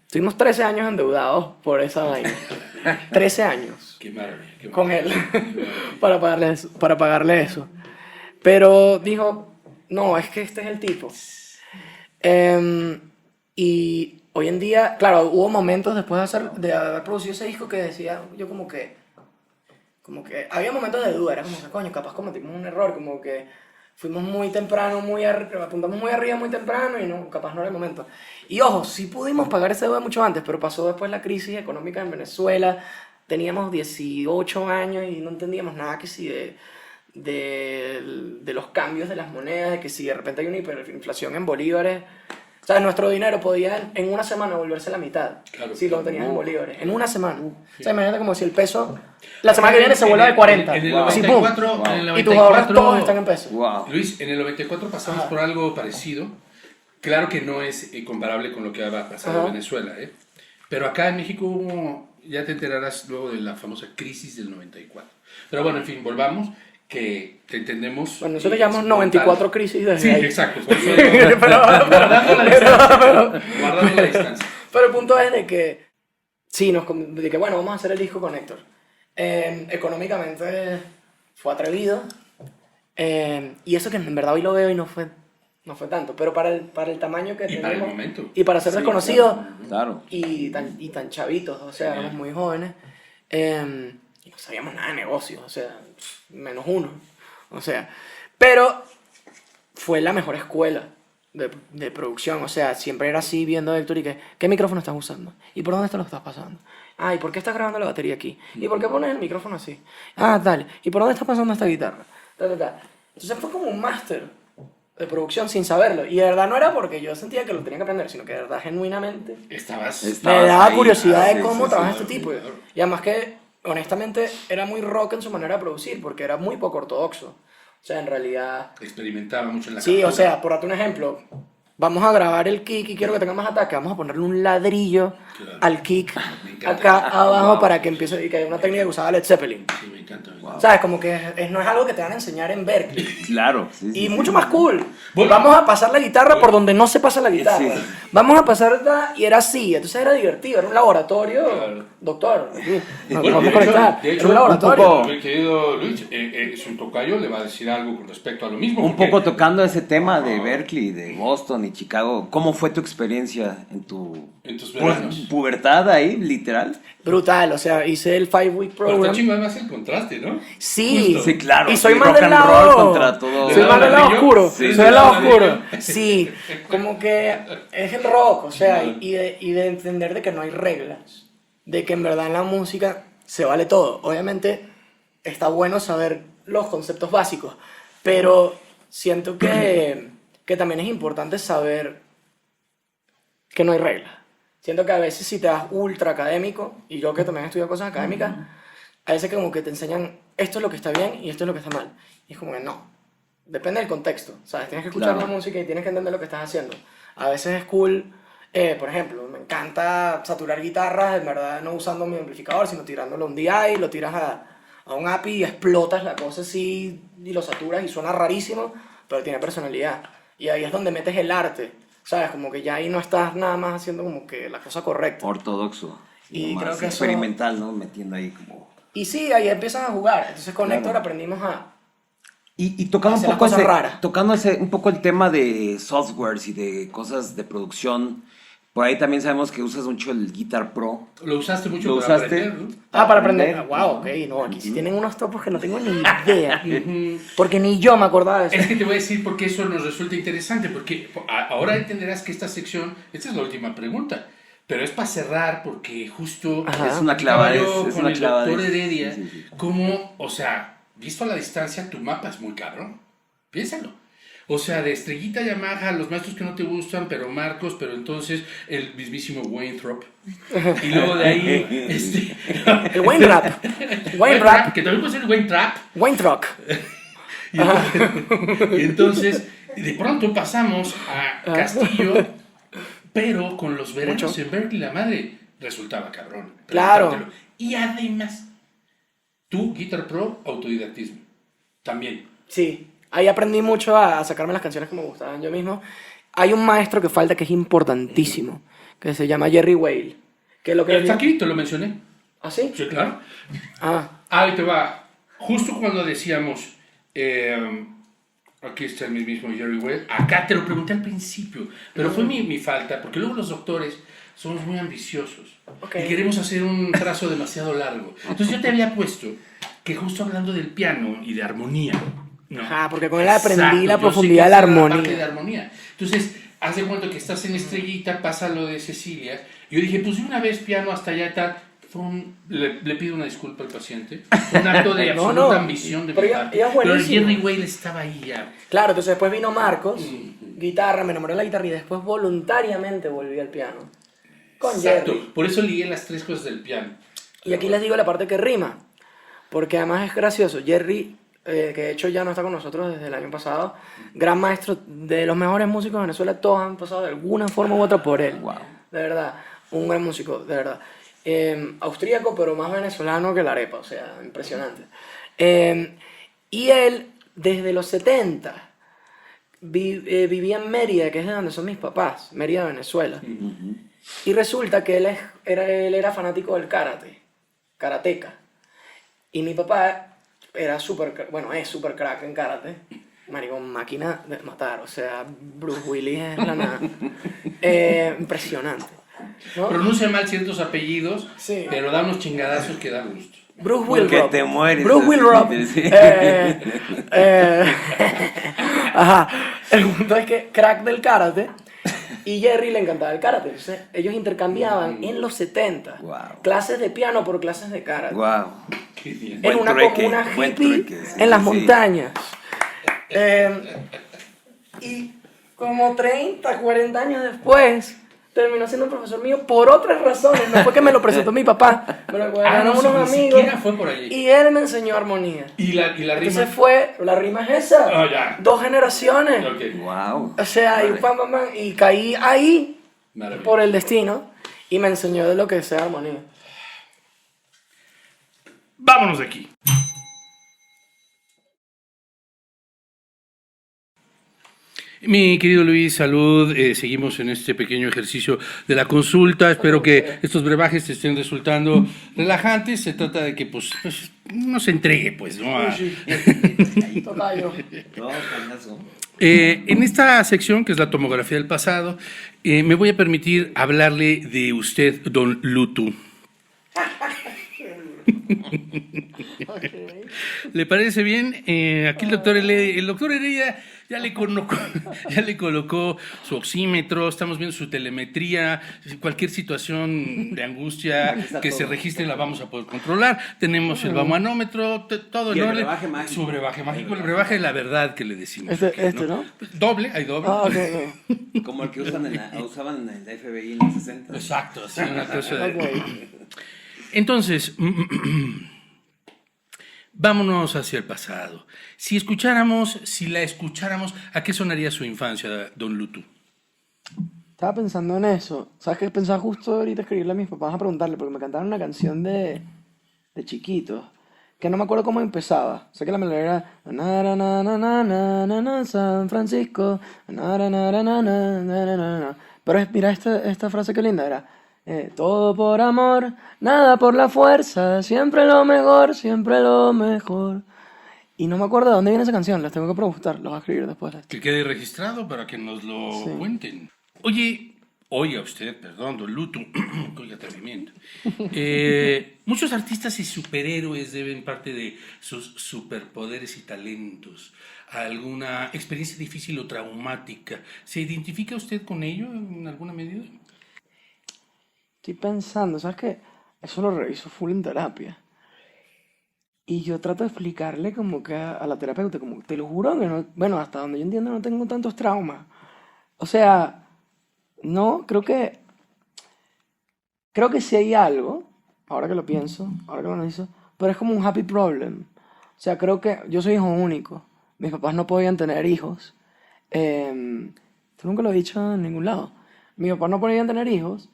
Estuvimos 13 años endeudados por esa vaina. 13 años Qué maravilla. Qué con maravilla. él para pagarle eso. Pero dijo, no, es que este es el tipo. Y hoy en día, claro, hubo momentos después de haber producido ese disco que decía yo como que había momentos de duda, era como que coño, capaz cometimos un error, como que fuimos muy temprano, apuntamos muy arriba muy temprano y no, capaz no era el momento. Y ojo, sí pudimos pagar esa deuda mucho antes, pero pasó después la crisis económica en Venezuela, teníamos 18 años y no entendíamos nada que si de los cambios de las monedas, de que si de repente hay una hiperinflación en bolívares. O sea, nuestro dinero podía en una semana volverse la mitad, Claro. si lo tenías en bolívares, en una semana. O sea, imagínate como si el peso, la semana que viene se vuelve de 40. En el Así, pum. 94, en el Y tus ahorros 94 todos están en pesos. Wow. Luis, en el 94 pasamos por algo parecido. Claro que no es comparable con lo que ha pasado en Ajá. Venezuela, ¿eh? Pero acá en México hubo, ya te enterarás luego de la famosa crisis del 94. Pero bueno, en fin, volvamos, que te entendemos. Bueno, nosotros llamamos 94 crisis desde Sí, ahí. exacto. Por eso digo, guardando la distancia. Guardando la distancia. Pero el punto es de que, sí, de que bueno, vamos a hacer el disco con Héctor. Económicamente fue atrevido. Y eso que en verdad hoy lo veo y no fue tanto. Pero para el tamaño que Y para el tenemos momento. y para ser Sí, desconocidos Claro. y tan chavitos, o sea, éramos muy jóvenes. Y no sabíamos nada de negocios, o sea, menos uno. O sea, pero fue la mejor escuela de producción, o sea, siempre era así viendo a Héctor y que, ¿qué micrófono estás usando? ¿Y por dónde te lo estás pasando? Ah, ¿y por qué estás grabando la batería aquí? ¿Y por qué pones el micrófono así? Ah, dale. ¿Y por dónde está pasando esta guitarra? Entonces fue como un máster de producción sin saberlo. Y de verdad no era porque yo sentía que lo tenía que aprender, sino que de verdad genuinamente Estabas. me daba ahí, curiosidad de sí, cómo sí, trabaja sí. este tipo. Y además que, honestamente, era muy rock en su manera de producir, porque era muy poco ortodoxo. O sea, en realidad... Experimentaba mucho en la Sí, captura. o sea, por darte un ejemplo, vamos a grabar el kick y quiero que tenga más ataque, vamos a ponerle un ladrillo Claro. al kick Me encanta. acá abajo Wow. para que empiece, y que hay una técnica que usaba Led Zeppelin. Sí, me encanta. Me encanta. ¿Sabes? Como que no es algo que te van a enseñar en Berkeley. Claro. Sí, sí, Y sí. mucho más cool. Bueno. Vamos a pasar la guitarra por donde no se pasa la guitarra. Sí. Vamos a pasar y era así. Entonces era divertido. Era un laboratorio. Claro. Doctor, aquí, nos Bueno, vamos a de hecho- conectar. de hecho, Era un laboratorio. un poco- Mi querido Luis, su tocayo le va a decir algo con respecto a lo mismo. Un porque- poco tocando ese tema de Berkeley, de Boston y Chicago. ¿Cómo fue tu experiencia en tu En tus veranos. pubertad ahí, literal? Brutal. O sea, hice el 5-week Pero está program. chingón además el contraste, ¿no? Sí. Sí, claro. Y soy sí, más rock del and lado. roll contra todo. Soy más del lado ladrillo. oscuro. Sí, soy del lado ladrillo. oscuro. Sí. Como que es el rock. O sea, y de entender de que no hay reglas. De que en verdad en la música se vale todo. Obviamente está bueno saber los conceptos básicos. Pero siento que también es importante saber que no hay reglas. Siento que a veces si te das ultra académico, y yo que también estudio cosas académicas, a veces como que te enseñan esto es lo que está bien y esto es lo que está mal. Y es como que no. Depende del contexto, ¿sabes? Tienes que escuchar Claro. la música y tienes que entender lo que estás haciendo. A veces es cool, por ejemplo, encanta saturar guitarras, en verdad no usando mi amplificador, sino tirándolo a un DI, lo tiras a un API y explotas la cosa así y lo saturas y suena rarísimo, pero tiene personalidad. Y ahí es donde metes el arte, ¿sabes? Como que ya ahí no estás nada más haciendo como que la cosa correcta. Ortodoxo. Y Más creo que eso- experimental, ¿no? Metiendo ahí como... Y sí, ahí empiezas a jugar. Entonces con Claro. Héctor aprendimos a... Y tocando un Hacer las poco cosas raras. tocando un poco el tema de softwares y de cosas de producción, por ahí también sabemos que usas mucho el Guitar Pro. Lo usaste mucho ¿Lo para usaste? aprender, ¿no? Para aprender. Wow, ok, no, aquí sí tienen unos topos que no tengo ni idea. Porque ni yo me acordaba de Es eso. que te voy a decir por qué eso nos resulta interesante, porque ahora entenderás que esta sección, esta es la última pregunta, pero es para cerrar porque justo Ajá. Es una estaba clavadez, yo es con una el clavadez. doctor Heredia, Sí, sí, sí. como, o sea, visto a la distancia, tu mapa es muy cabrón, piénsalo. O sea, de Estrellita Yamaha, los maestros que no te gustan, pero Marcos, pero entonces el mismísimo Weintraub. Y luego de ahí, El Wayne Rap. Wayne Rap. que también puede ser Weintraub. Wayne Truck. Y entonces, de pronto pasamos a Castillo, pero con los veranos Mucho. en Berkeley, la madre resultaba cabrón. Claro. Pregúntatelo. Y además, tú, Guitar Pro, autodidactismo. También. Sí, ahí aprendí mucho a sacarme las canciones que me gustaban yo mismo. Hay un maestro que falta que es importantísimo, que se llama Jerry Whale. Que lo que Está aquí, te lo mencioné. ¿Ah, sí? Sí, claro. Ah, Ahí te va. Justo cuando decíamos, aquí está el mismo Jerry Well, acá te lo pregunté al principio, pero fue mi falta, porque luego los doctores somos muy ambiciosos Ok. y queremos hacer un trazo demasiado largo. Entonces yo te había puesto que justo hablando del piano y de armonía, ¿no? Ajá, porque con él aprendí Exacto, la yo sé profundidad que de la esa es armonía. parte de armonía. Entonces, haz de cuenta que estás en Estrellita, pasa lo de Cecilia. Yo dije, pues de una vez piano hasta allá y tal. Le pido una disculpa al paciente. Un acto de No, absoluta no, ambición de pero mi ella- parte. ella es Pero buenísima. Jerry Whale estaba ahí ya. Claro, entonces después vino Marcos, guitarra, me enamoré de la guitarra y después voluntariamente volví al piano. Con Exacto. Jerry. Por eso ligué las tres cosas del piano. Y aquí les digo la parte que rima, porque además es gracioso. Jerry, que de hecho ya no está con nosotros desde el año pasado, gran maestro, de los mejores músicos de Venezuela, todos han pasado de alguna forma u otra por él. Wow. De verdad, un gran músico, de verdad. Austríaco, pero más venezolano que la arepa, o sea, impresionante. Y él, desde los 70, vivía en Mérida, que es de donde son mis papás, Mérida, Venezuela. Y resulta que él era fanático del karate, karateca. Y mi papá era súper, bueno, es súper crack en karate. Marico, máquina de matar, o sea, Bruce Willis es la nada. Impresionante. ¿no? Pronuncia mal ciertos apellidos, Sí. pero da unos chingadazos que da gusto. Bruce Porque Wilrock. te mueres. Bruce Wilrock. Sí. Ajá. El punto es que crack del karate y Jerry le encantaba el karate. Entonces ellos intercambiaban en los 70 Wow. clases de piano por clases de karate. Wow. Qué bien. En Buen una trueque, comuna buen hippie trueque, sí, en las sí. montañas. Y como 30, 40 años después, terminó siendo un profesor mío por otras razones. No fue que me lo presentó mi papá, me lo encontraron no, unos ni amigos. siquiera fue por allí. Y él me enseñó armonía. Y la rima. Entonces fue, la rima es esa. Ah, ya. 2 generaciones. Ok, Wow. O sea, y, Vale. pam, pam, pam, y caí ahí maravilla. por el destino y me enseñó de lo que sea armonía. Vámonos de aquí. Mi querido Luis, salud. Seguimos en este pequeño ejercicio de la consulta. Espero que estos brebajes te estén resultando relajantes. Se trata de que pues no se entregue, pues, ¿no? Tocayo. No, cañazo. En esta sección, que es la tomografía del pasado, me voy a permitir hablarle de usted, don Lutu. ¿Le parece bien? Aquí el doctor Heredia ya le colocó su oxímetro, estamos viendo su telemetría, cualquier situación de angustia Aquí está que se todo. registre la vamos a poder controlar. Tenemos el bamanómetro, todo Y en el orden. brebaje mágico. Su brebaje mágico, el brebaje de la verdad que le decimos. Este, aquí, ¿no? Doble, hay doble. Ah, ok. Como el que usaban en la FBI en los 60. Exacto, sí, una cosa de... Ok. Entonces, vámonos hacia el pasado. Si la escucháramos, ¿a qué sonaría su infancia, don Lutu? Estaba pensando en eso. ¿Sabes qué? Pensaba justo ahorita escribirle a mis papás a preguntarle, porque me cantaron una canción de chiquitos, que no me acuerdo cómo empezaba. Sé que la melodía era na, na, na, na, na, na, na, na, San Francisco, na, na, na, na, na, na, na, na, na, na. Pero mira esta frase que linda era. Todo por amor, nada por la fuerza, siempre lo mejor, siempre lo mejor. Y no me acuerdo de dónde viene esa canción, las tengo que preguntar, las voy a escribir después de esto. Que quede registrado para que nos lo Sí. cuenten. Oye, oiga usted, perdón, don Luto, qué atrevimiento. Muchos artistas y superhéroes deben parte de sus superpoderes y talentos a alguna experiencia difícil o traumática. ¿Se identifica usted con ello en alguna medida? Estoy pensando, ¿sabes qué? Eso lo reviso full en terapia. Y yo trato de explicarle como que a la terapeuta, como te lo juro que no, bueno, hasta donde yo entiendo no tengo tantos traumas. O sea, no, creo que sí hay algo, ahora que lo pienso, ahora que lo analizo, pero es como un happy problem. O sea, creo que yo soy hijo único. Mis papás no podían tener hijos. Esto nunca lo he dicho en ningún lado. Mis papás no podían tener hijos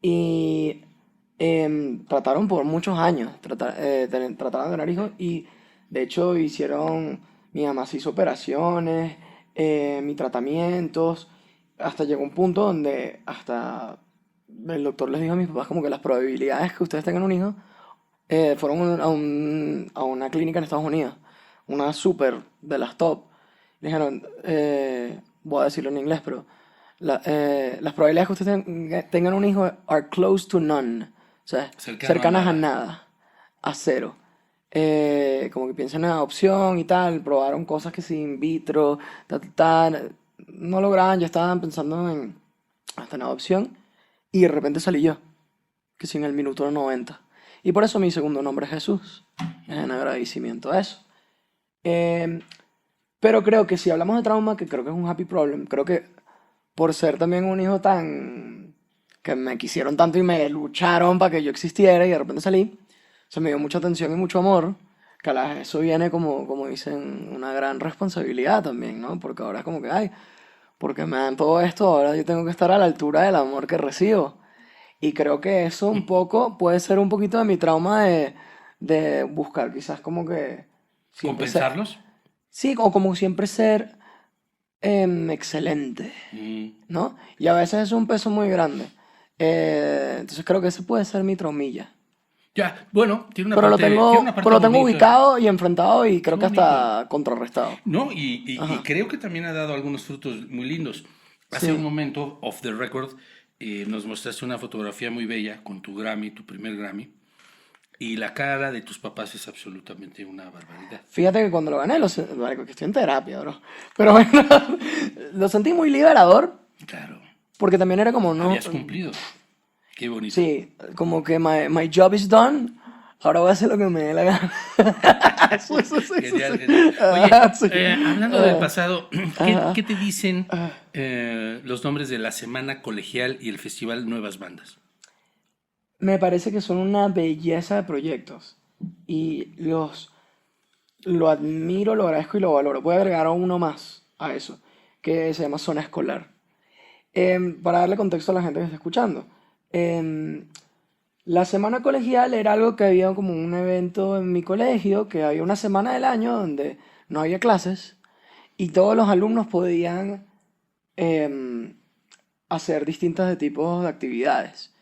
y trataron por muchos años, trataron de tener hijos y de hecho mi mamá se hizo operaciones, mis tratamientos, hasta llegó un punto donde hasta el doctor les dijo a mis papás como que las probabilidades que ustedes tengan un hijo fueron a una clínica en Estados Unidos, una súper de las top. Le dijeron, voy a decirlo en inglés, pero las probabilidades que ustedes tengan un hijo are close to none, o sea, cercanas a nada, a cero. Como que piensan en adopción y tal, probaron cosas que sí, in vitro, no lograban, ya estaban pensando hasta en adopción, y de repente salí yo, que sí, en el minuto 90. Y por eso mi segundo nombre es Jesús, en agradecimiento a eso. Pero creo que si hablamos de trauma, que creo que es un happy problem, creo que por ser también un hijo tan que me quisieron tanto y me lucharon para que yo existiera y de repente salí, se me dio mucha atención y mucho amor, que a la vez eso viene como dicen, una gran responsabilidad también, ¿no? Porque ahora es como que, ay, porque me dan todo esto, ahora yo tengo que estar a la altura del amor que recibo. Y creo que eso un poco puede ser un poquito de mi trauma de buscar quizás como que siempre ser, ¿Compensarlos? sí, o como siempre ser excelente, ¿no? Y a veces es un peso muy grande. Entonces creo que ese puede ser mi traumilla. Ya, bueno, tiene una Pero parte, tiene una parte pero lo tengo bonita. ubicado y enfrentado y creo Qué que hasta contrarrestado. No, y Ajá. creo que también ha dado algunos frutos muy lindos. Hace Sí. un momento, off the record, nos mostraste una fotografía muy bella con tu Grammy, tu primer Grammy, y la cara de tus papás es absolutamente una barbaridad. Fíjate que cuando lo gané, marico, que estoy en terapia, bro. Pero bueno, lo sentí muy liberador Claro, porque también era como, no, habías cumplido. Qué bonito. sí, como que my job is done, ahora voy a hacer lo que me dé la gana. Eso. Genial, genial. Ah, sí. Oye, hablando del pasado, Ajá. ¿qué te dicen los nombres de la Semana Colegial y el Festival Nuevas Bandas? Me parece que son una belleza de proyectos y lo admiro, lo agradezco y lo valoro. Voy a agregar uno más a eso, que se llama Zona Escolar. Para darle contexto a la gente que está escuchando. La semana colegial era algo que había como un evento en mi colegio, que había una semana del año donde no había clases y todos los alumnos podían hacer distintos tipos de actividades.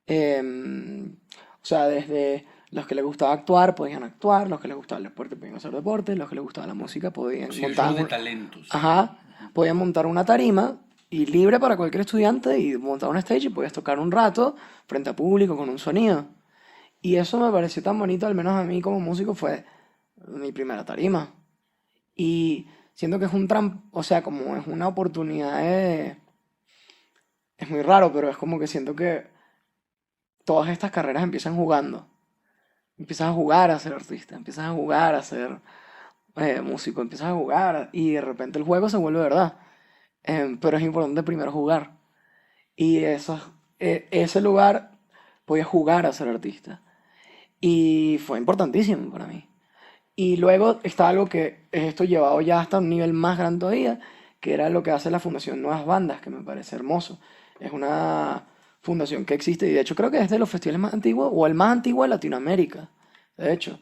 O sea, desde los que les gustaba actuar podían actuar, los que les gustaba el deporte podían hacer deporte, los que les gustaba la música podían Sí, el montar show de talentos. ajá, podían montar una tarima y libre para cualquier estudiante y montar un stage y podías tocar un rato frente a público con un sonido. Y eso me pareció tan bonito, al menos a mí como músico fue mi primera tarima. Y siento que es o sea, como es una oportunidad es muy raro, pero es como que siento que todas estas carreras empiezan jugando. Empiezas a jugar a ser artista, empiezas a jugar a ser músico, empiezas a jugar y de repente el juego se vuelve verdad. Pero es importante primero jugar. Y ese lugar podía jugar a ser artista. Y fue importantísimo para mí. Y luego está algo que es esto llevado ya hasta un nivel más grande todavía, que era lo que hace la Fundación Nuevas Bandas, que me parece hermoso. Es una fundación que existe y de hecho creo que es de los festivales más antiguos o el más antiguo de Latinoamérica, de hecho.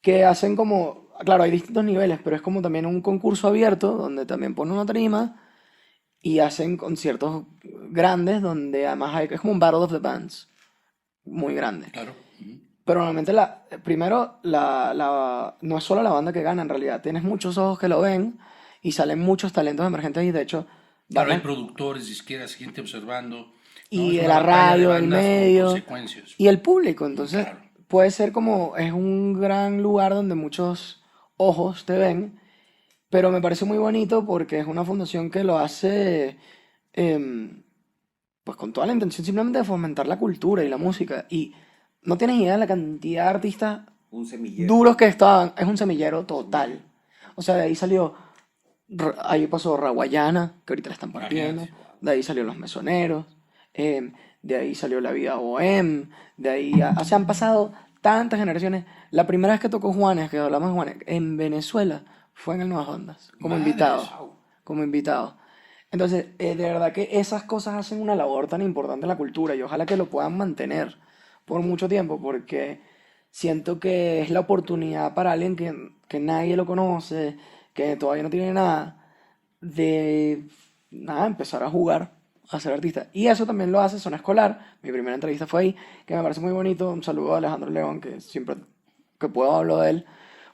Que hacen como, claro, hay distintos niveles, pero es como también un concurso abierto donde también ponen una tarima y hacen conciertos grandes donde además es como un Battle of the Bands muy grande. Claro. Pero normalmente, primero, no es solo la banda que gana, en realidad. Tienes muchos ojos que lo ven y salen muchos talentos emergentes y, de hecho, Claro, hay bandas- productores, disqueras, gente observando. ¿no? y Es de una la batalla de radio, del bandas con medio consecuencias. y el público. Entonces, Claro. puede ser como, es un gran lugar donde muchos ojos te ven, pero me parece muy bonito porque es una fundación que lo hace, em, pues con toda la intención simplemente de fomentar la cultura y la música. Y no tienes idea de la cantidad de artistas Un semillero. duros que estaban. Es un semillero total. O sea, de ahí salió, ahí pasó Raguayana, que ahorita la están partiendo. Imagínate. De ahí salió Los Mesoneros. De ahí salió La Vida Bohem. De ahí, o sea, han pasado tantas generaciones. La primera vez que tocó Juanes, que hablamos de Juanes, en Venezuela, fue en el Nuevas Ondas, como Madres. invitado. Como invitado. Entonces, de verdad que esas cosas hacen una labor tan importante en la cultura y ojalá que lo puedan mantener por mucho tiempo porque siento que es la oportunidad para alguien que nadie lo conoce, que todavía no tiene nada, de nada, empezar a jugar, a ser artista. Y eso también lo hace Zona Escolar. Mi primera entrevista fue ahí, que me parece muy bonito. Un saludo a Alejandro León, que siempre que puedo hablo de él.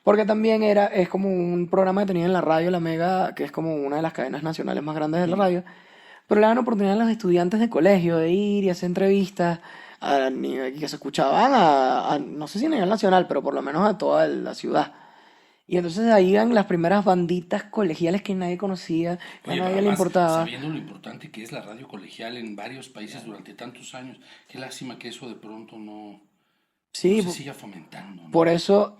Porque también es como un programa que tenía en la radio, La Mega, que es como una de las cadenas nacionales más grandes de la radio. Pero le dan oportunidad a los estudiantes de colegio de ir y hacer entrevistas a nivel que se escuchaban no sé si a nivel nacional, pero por lo menos a toda la ciudad. Y entonces ahí iban las primeras banditas colegiales que nadie conocía, que Oye, a nadie pero le además, importaba. sabiendo lo importante que es la radio colegial en varios países durante tantos años, qué lástima que eso de pronto no Sí, se siga fomentando, ¿no? por eso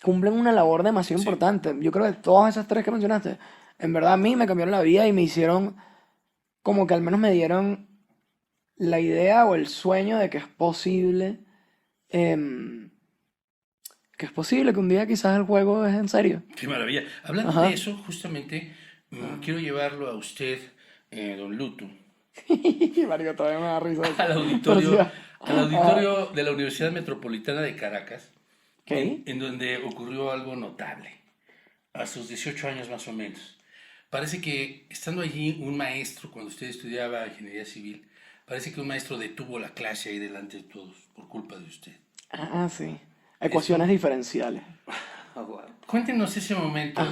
cumplen una labor demasiado importante. Yo creo que todas esas tres que mencionaste, en verdad a mí me cambiaron la vida y me hicieron como que al menos me dieron la idea o el sueño de em, que es posible que un día quizás el juego es en serio. Qué maravilla. Hablando Ajá. de eso, justamente, quiero llevarlo a usted, don Luto, Marico, todavía me da risa eso. al Pero auditorio, sí, al auditorio de la Universidad Metropolitana de Caracas, ok. en donde ocurrió algo notable, a sus 18 años más o menos. Parece que estando allí un maestro, cuando usted estudiaba ingeniería civil, parece que un maestro detuvo la clase ahí delante de todos por culpa de usted. Ah, sí. Ecuaciones diferenciales. Cuéntenos ese momento.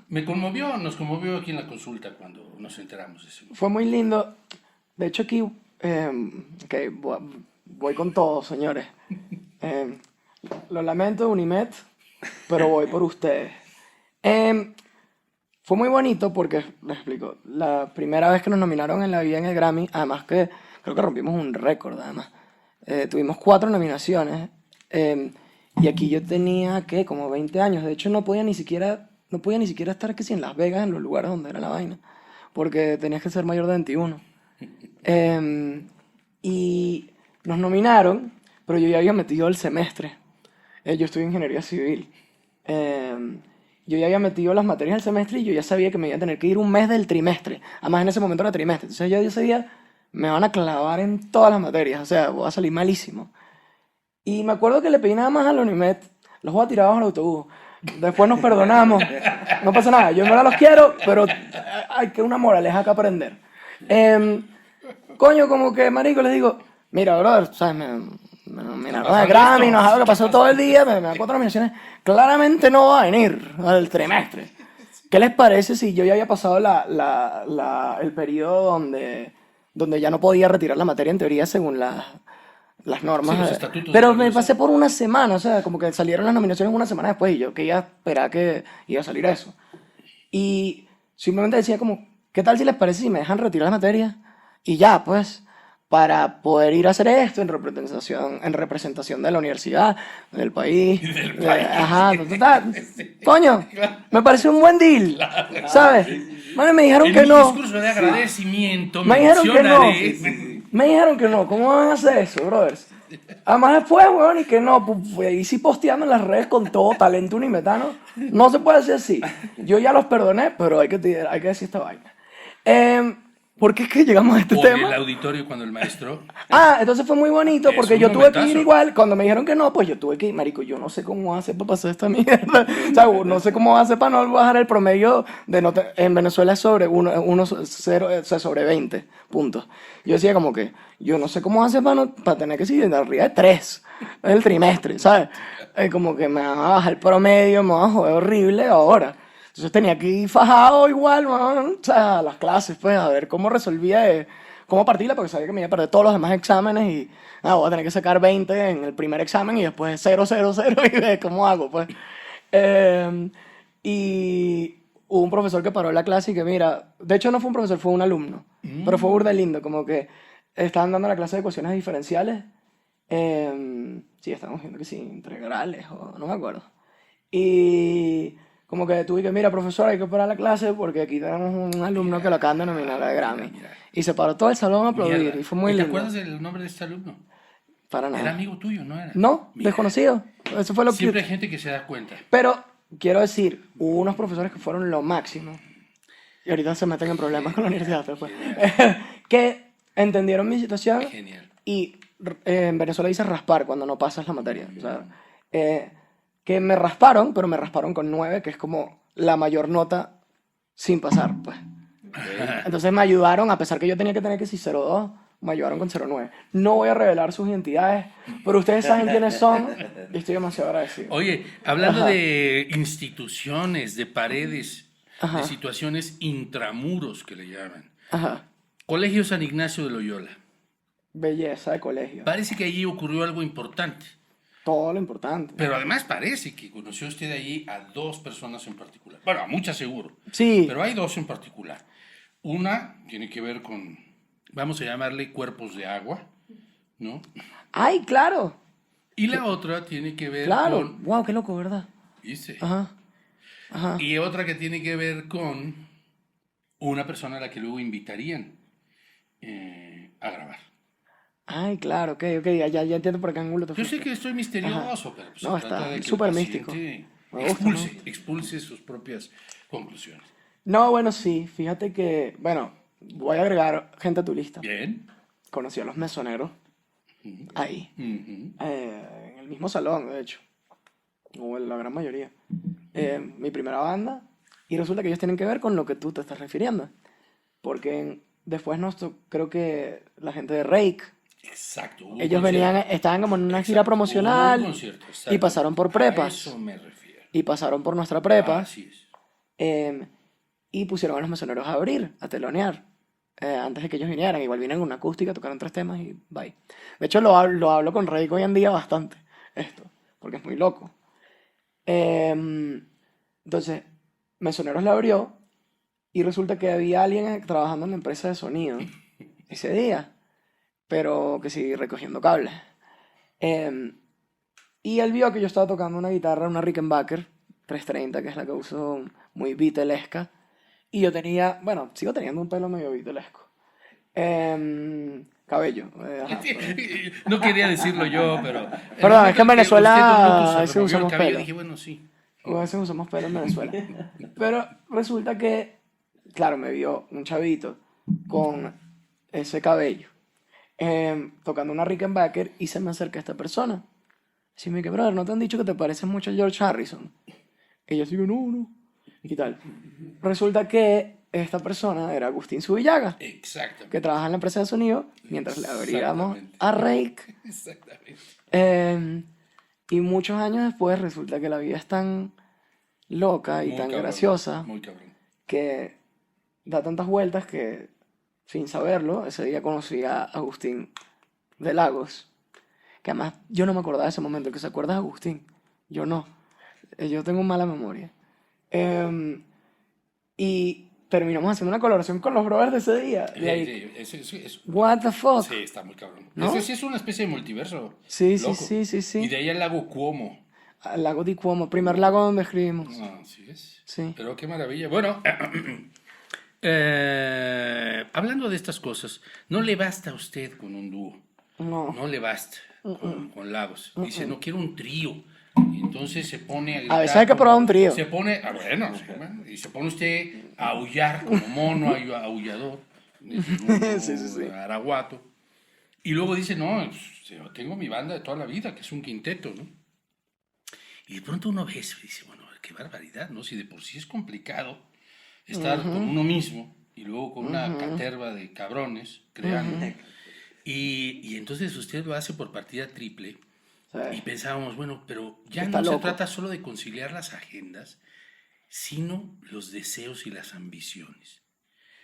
Me conmovió, nos conmovió aquí en la consulta cuando nos enteramos de ese momento. Fue muy lindo. De hecho, aquí, ok, voy con todo, señores. Lo lamento, Unimed, pero voy por ustedes. Fue muy bonito porque, les explico, la primera vez que nos nominaron en la vida en el Grammy, además que creo que rompimos un récord, además. Tuvimos 4 nominaciones y aquí yo tenía, ¿qué? Como 20 años. De hecho, no podía ni siquiera estar que si en Las Vegas, en los lugares donde era la vaina, porque tenías que ser mayor de 21. Y nos nominaron, pero yo ya había metido el semestre. Yo estudio ingeniería civil. Yo ya había metido las materias del semestre y yo ya sabía que me iba a tener que ir un mes del trimestre. Además, en ese momento era trimestre. Entonces yo sabía, me van a clavar en todas las materias. O sea, voy a salir malísimo. Y me acuerdo que le pedí nada más a la Unimed, los voy a tirar bajo el autobús. Después nos perdonamos. No pasa nada. Yo en verdad los quiero, pero hay que una moraleja que aprender. Coño, como que, marico, les digo, mira, brother, ¿sabes? Me nominaron al Grammy, no sabes lo que pasó todo el día, me dan 4 nominaciones. Claramente no va a venir al trimestre. ¿Qué les parece si yo ya había pasado el periodo donde ya no podía retirar la materia en teoría según las normas? Sí, los estatutos Pero de la me universidad. pasé por una semana, o sea, como que salieron las nominaciones una semana después y yo que iba a esperar que iba a salir eso. Y simplemente decía como, ¿qué tal si les parece si me dejan retirar la materia? Y ya, pues, para poder ir a hacer esto en representación de la universidad, del país. Del país. Ajá, total. Coño, me pareció un buen deal, ¿sabes? Bueno, me dijeron En que mi no. discurso de agradecimiento Me dijeron que no. mencionaré... Me dijeron que no. ¿Cómo van a hacer eso, brothers? Además después, weón, y que no, pues ahí sí posteando en las redes con todo talento unimetano. No se puede hacer así. Yo ya los perdoné, pero hay que decir esta vaina. ¿por qué es que llegamos a este O en tema? el auditorio cuando el maestro... Entonces fue muy bonito Es porque un yo tuve que ir momentazo. igual. Cuando me dijeron que no, pues yo tuve que ir. Marico, yo no sé cómo hacer para pasar esta mierda. O sea, no sé cómo hacer para no bajar el promedio de nota. En Venezuela es sobre 0, o sea, sobre 20 puntos. Yo decía como que, yo no sé cómo hacer para tener que seguir arriba de 3 el trimestre, ¿sabes? Como que me van a bajar el promedio, me van a joder horrible ahora. Entonces tenía que ir fajado igual, man, o sea, a las clases, pues, a ver cómo resolvía, cómo partirla, porque sabía que me iba a perder todos los demás exámenes y voy a tener que sacar 20 en el primer examen y después 0, 0, 0 y ver cómo hago, pues. Y hubo un profesor que paró la clase y que, mira, de hecho no fue un profesor, fue un alumno, pero fue burda de lindo, como que estaban dando la clase de ecuaciones diferenciales. Sí, estábamos viendo que sí, integrales o no me acuerdo. Y como que tuve que, mira, profesor, hay que parar la clase porque aquí tenemos un alumno que lo acaban de nominar a Grammy. mira. Y se paró todo el salón a aplaudir Mierda. y fue muy ¿Y te lindo. acuerdas del nombre de este alumno? Para Era nada. amigo tuyo, ¿no era? No, Mira. desconocido. Eso fue lo Siempre hay que... gente que se da cuenta. Pero quiero decir, hubo unos profesores que fueron lo máximo. Y ahorita se meten en problemas con la universidad, pero pues. Que entendieron mi situación. Genial. Y en Venezuela dice raspar cuando no pasas la materia. O sea, que me rasparon, pero me rasparon con 9, que es como la mayor nota sin pasar, pues. Entonces me ayudaron, a pesar que yo tenía que tener que si 0,2, me ayudaron con 0,9. No voy a revelar sus identidades, pero ustedes saben quiénes son y estoy demasiado agradecido. Oye, hablando Ajá. de instituciones, de paredes, Ajá. de situaciones intramuros que le llaman. Ajá. Colegio San Ignacio de Loyola. Belleza de colegio. Parece que allí ocurrió algo importante. Todo lo importante. Pero además parece que conoció usted allí a 2 personas en particular. Bueno, a muchas seguro. Sí. Pero hay 2 en particular. Una tiene que ver con, vamos a llamarle cuerpos de agua, ¿no? ¡Ay, claro! Y la otra tiene que ver Claro. con... ¡Wow, qué loco, ¿verdad? ¿Viste? Ajá. Ajá. Y otra que tiene que ver con una persona a la que luego invitarían a grabar. Ay, claro, ok, ya entiendo por qué ángulo te Yo sé fuiste. que estoy misterioso, pero pues No, se trata está de que súper el místico. paciente Me gusta, expulse sus propias conclusiones. No, bueno, sí, fíjate que, bueno, voy a agregar gente a tu lista. Bien. Conocí a los mesoneros ahí, Ujú. en el mismo salón, de hecho, o en la gran mayoría. Mi primera banda, y resulta que ellos tienen que ver con lo que tú te estás refiriendo, porque después creo que la gente de Rake, Exacto. hubo un ellos concierto. estaban como en una Exacto, gira hubo promocional un concierto, y exacto. pasaron por A prepas, eso me refiero. y pasaron por nuestra prepa. Así es. Y pusieron a los mesoneros a abrir, a telonear, antes de que ellos vinieran. Igual vinieron con una acústica, tocaron 3 temas y bye. De hecho, lo hablo con Rey hoy en día bastante, esto, porque es muy loco. Entonces, Mesoneros la abrió y resulta que había alguien trabajando en la empresa de sonido ese día, pero que sí, recogiendo cables. Y él vio que yo estaba tocando una guitarra, una Rickenbacker 330, que es la que uso, muy Beatlesca. Y yo tenía, bueno, sigo teniendo un pelo medio Beatlesco. Cabello. Ajá. No quería decirlo yo, pero... Perdón, es que en Venezuela usted con Bluetooth a veces se removió el usamos cabello, pelo. dije, bueno, sí. O a veces usamos pelo en Venezuela. Pero resulta que, claro, me vio un chavito con ese cabello, tocando una Rickenbacker, y se me acerca esta persona. Así me dice, brother, ¿no te han dicho que te pareces mucho a George Harrison? Y yo digo, no. Y tal. Resulta que esta persona era Agustín Zubillaga, Exactamente. que trabaja en la empresa de sonido, mientras le abríamos Exactamente. a Rake. Exactamente. Y muchos años después resulta que la vida es tan loca y Muy tan cabrón, graciosa Muy cabrón. que da tantas vueltas que, sin saberlo, ese día conocí a Agustín de Lagos, que además yo no me acordaba de ese momento. ¿El que se acuerda es Agustín? Yo no. Yo tengo mala memoria. Y terminamos haciendo una colaboración con los brothers de ese día. De ahí, Eso, what the fuck? sí, está muy cabrón. ¿No? Eso sí es una especie de multiverso. Sí, loco. sí. Y de ahí al lago Cuomo. Al lago di Cuomo, primer lago donde escribimos. Ah, sí es. Sí. Pero qué maravilla. Bueno, hablando de estas cosas, no le basta a usted con un dúo. No. No le basta con Lagos. Dice, no quiero un trío. Y entonces se pone a gritar. A veces hay que probar un trío. Se pone, bueno, sí, y se pone usted a aullar como mono aullador. Sí, sí, sí. Araguato. Y luego dice, no, pues, yo tengo mi banda de toda la vida, que es un quinteto, ¿no? Y de pronto uno ve eso y dice, bueno, qué barbaridad, ¿no? Si de por sí es complicado estar con uno mismo y luego con una caterva de cabrones creando. Y entonces usted lo hace por partida triple. Sí. Y pensábamos, bueno, pero ya Está no se loco. trata solo de conciliar las agendas, sino los deseos y las ambiciones,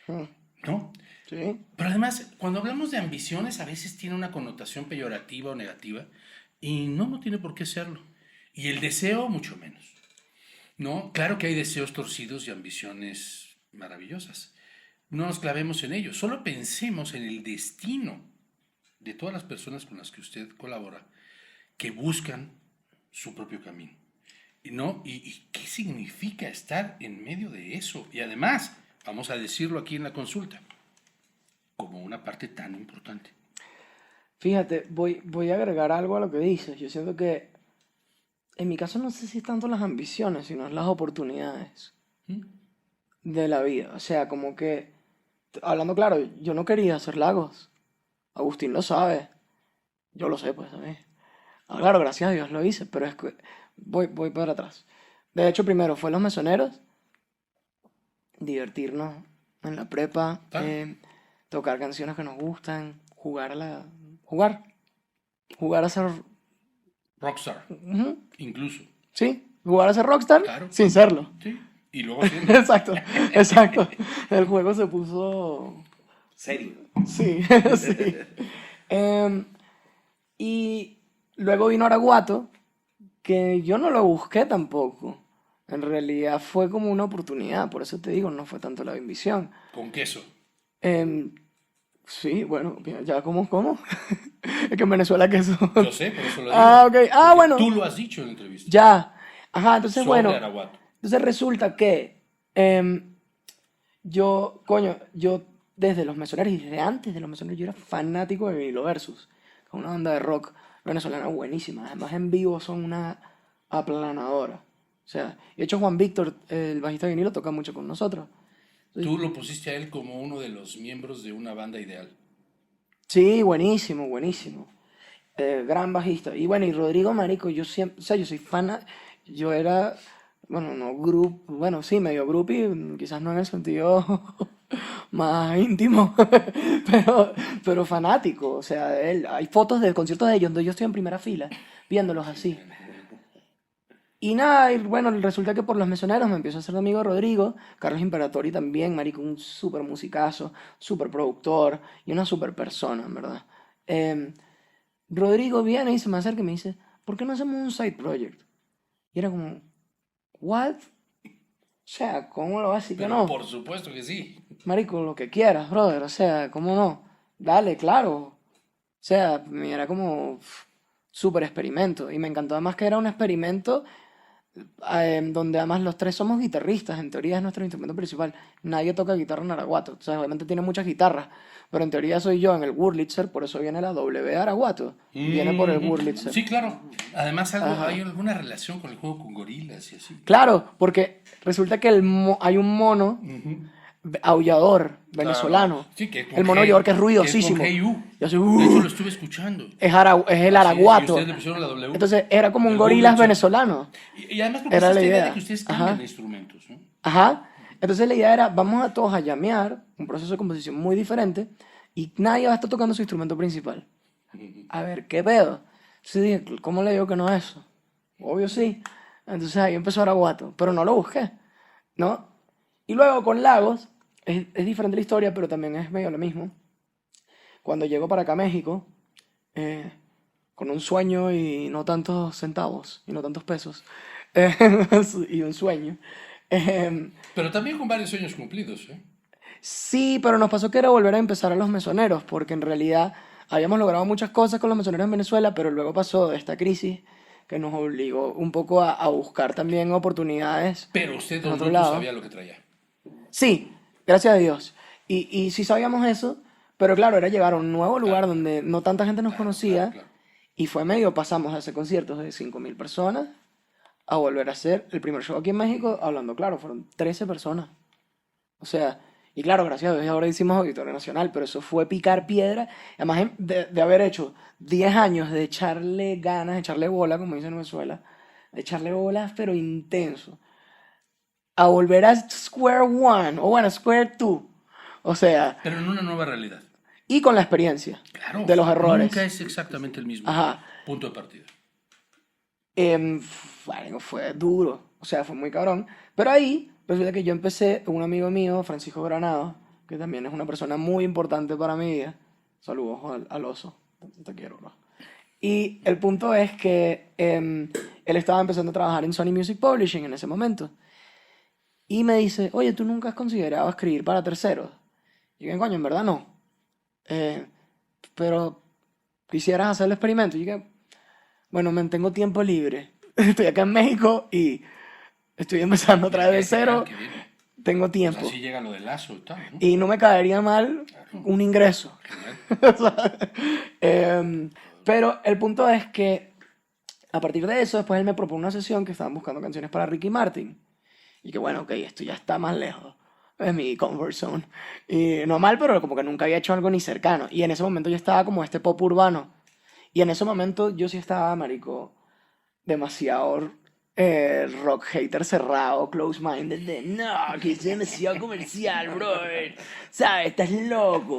¿no? Sí. Pero además, cuando hablamos de ambiciones, a veces tiene una connotación peyorativa o negativa, y no tiene por qué serlo. Y el deseo, mucho menos, ¿no? Claro que hay deseos torcidos y ambiciones maravillosas. No nos clavemos en ello, solo pensemos en el destino de todas las personas con las que usted colabora, que buscan su propio camino, ¿no? ¿Y qué significa estar en medio de eso? Y además, vamos a decirlo aquí en la consulta, como una parte tan importante. Fíjate, voy a agregar algo a lo que dices. Yo siento que, en mi caso, no sé si es tanto las ambiciones, sino las oportunidades de la vida. O sea, como que, hablando claro, yo no quería hacer Lagos. Agustín lo sabe. Yo lo sé, pues, también. Claro, gracias a Dios lo hice, pero es que voy para atrás. De hecho, primero fue Los Mesoneros, divertirnos en la prepa, Claro. tocar canciones que nos gustan, jugar a ser, Rockstar, incluso. sí, jugar a ser rockstar Claro. sin serlo. Sí. Y luego siendo. Exacto, exacto. El juego se puso, Serio. sí, sí. Y luego vino Araguato, que yo no lo busqué tampoco. En realidad fue como una oportunidad, por eso te digo, no fue tanto la ambición. Con queso. Sí, bueno, ya ¿cómo? Es que en Venezuela que eso. Yo sé, por eso lo digo. Ah, ok. Ah, Porque bueno. Tú lo has dicho en la entrevista. Ya. Ajá, entonces Sobre bueno. Araguato. Entonces resulta que yo desde Los Mesoneros y desde antes de Los Mesoneros yo era fanático de Vinilo Versus, que es una banda de rock venezolana buenísima. Además en vivo son una aplanadora. O sea, de hecho Juan Víctor, el bajista de Vinilo, toca mucho con nosotros. Tú lo pusiste a él como uno de los miembros de una banda ideal. Sí, buenísimo, buenísimo. Gran bajista. Y bueno, y Rodrigo Marico, yo siempre, o sea, yo soy fan, yo era, bueno, no grupo, bueno, sí, medio groupie, quizás no en el sentido más íntimo, pero fanático, o sea, de él. Hay fotos de conciertos de ellos donde yo estoy en primera fila, viéndolos así. Y nada, y bueno, resulta que por Los Mesoneros me empiezo a hacer amigo de Rodrigo, Carlos Imperatori también, marico, un súper musicazo, súper productor y una súper persona, en verdad. Rodrigo viene y se me acerca y me dice, ¿por qué no hacemos un side project? Y era como, ¿what? O sea, ¿cómo lo vas a decir que Pero no? por supuesto que sí. Marico, lo que quieras, brother, o sea, ¿cómo no? Dale, claro. O sea, era como súper experimento. Y me encantó además que era un experimento donde además los tres somos guitarristas, en teoría es nuestro instrumento principal. Nadie toca guitarra en Araguato, o sea, obviamente tiene muchas guitarras, pero en teoría soy yo en el Wurlitzer, por eso viene la W Araguato, viene por el Wurlitzer. Sí, claro. Además, hay alguna relación con el juego con gorilas y así. Claro, porque resulta que hay un mono aullador venezolano, Claro. Sí, que el mono aullador que es ruidosísimo. Que es con Hey Yo soy, De hecho, lo estuve escuchando. es el Sí, Araguato. y ustedes le pusieron la W. Entonces era como un El gorilas Wurlitzer. venezolano. Y además porque Era es la esta idea idea. de que ustedes Ajá. cambian de instrumentos, ¿no? Ajá. Entonces la idea era, vamos a todos a llamear, un proceso de composición muy diferente, y nadie va a estar tocando su instrumento principal. A ver, ¿qué pedo? Entonces dije, ¿cómo le digo que no a eso? Obvio sí. Entonces ahí empezó Araguato, pero no lo busqué, ¿no? Y luego con Lagos, es diferente la historia, pero también es medio lo mismo. Cuando llego para acá a México, con un sueño y no tantos centavos, y no tantos pesos, y un sueño, Pero también con varios sueños cumplidos, ¿eh? sí, pero nos pasó que era volver a empezar a Los Mesoneros, porque en realidad habíamos logrado muchas cosas con Los Mesoneros en Venezuela, pero luego pasó esta crisis que nos obligó un poco a buscar también oportunidades Pero usted, en don otro Bruto, lado. sabía lo que traía. Sí, gracias a Dios. Y sí sabíamos eso, pero claro, era llegar a un nuevo lugar donde no tanta gente nos conocía, Claro. y fue medio, pasamos a hacer conciertos de 5.000 personas a volver a hacer el primer show aquí en México, hablando claro, fueron 13 personas. O sea, Y claro, gracias a Dios ahora hicimos Auditorio Nacional, pero eso fue picar piedra. Además de haber hecho 10 años de echarle ganas, echarle bola, como dicen en Venezuela, de echarle bolas, pero intenso, a volver a Square One, o bueno, Square Two. O sea, Pero en una nueva realidad. y con la experiencia Claro. de los errores. Nunca es exactamente el mismo Ajá. punto de partida. Bueno, fue duro, o sea, fue muy cabrón. Pero ahí resulta que yo empecé, un amigo mío, Francisco Granado, que también es una persona muy importante para mi vida. Saludos al oso, te quiero, bro. Y el punto es que él estaba empezando a trabajar en Sony Music Publishing en ese momento. Y me dice, oye, ¿tú nunca has considerado escribir para terceros? Y yo, coño, en verdad no. Pero quisieras hacer el experimento. Y yo, bueno, tengo tiempo libre. Estoy acá en México y estoy empezando otra vez de cero. Qué bien. Tengo tiempo. Así llega lo del lazo y tal, ¿no? Y no me caería mal un ingreso. Genial. O sea, pero el punto es que a partir de eso, después él me propone una sesión que estaban buscando canciones para Ricky Martin. Y que bueno, ok, esto ya está más lejos de mi comfort zone. Y no mal, pero como que nunca había hecho algo ni cercano. Y en ese momento yo estaba como este pop urbano. Y en ese momento yo sí estaba, marico, demasiado rock hater cerrado, close-minded, de no, que es demasiado comercial, bro. ¿Sabes? Estás loco.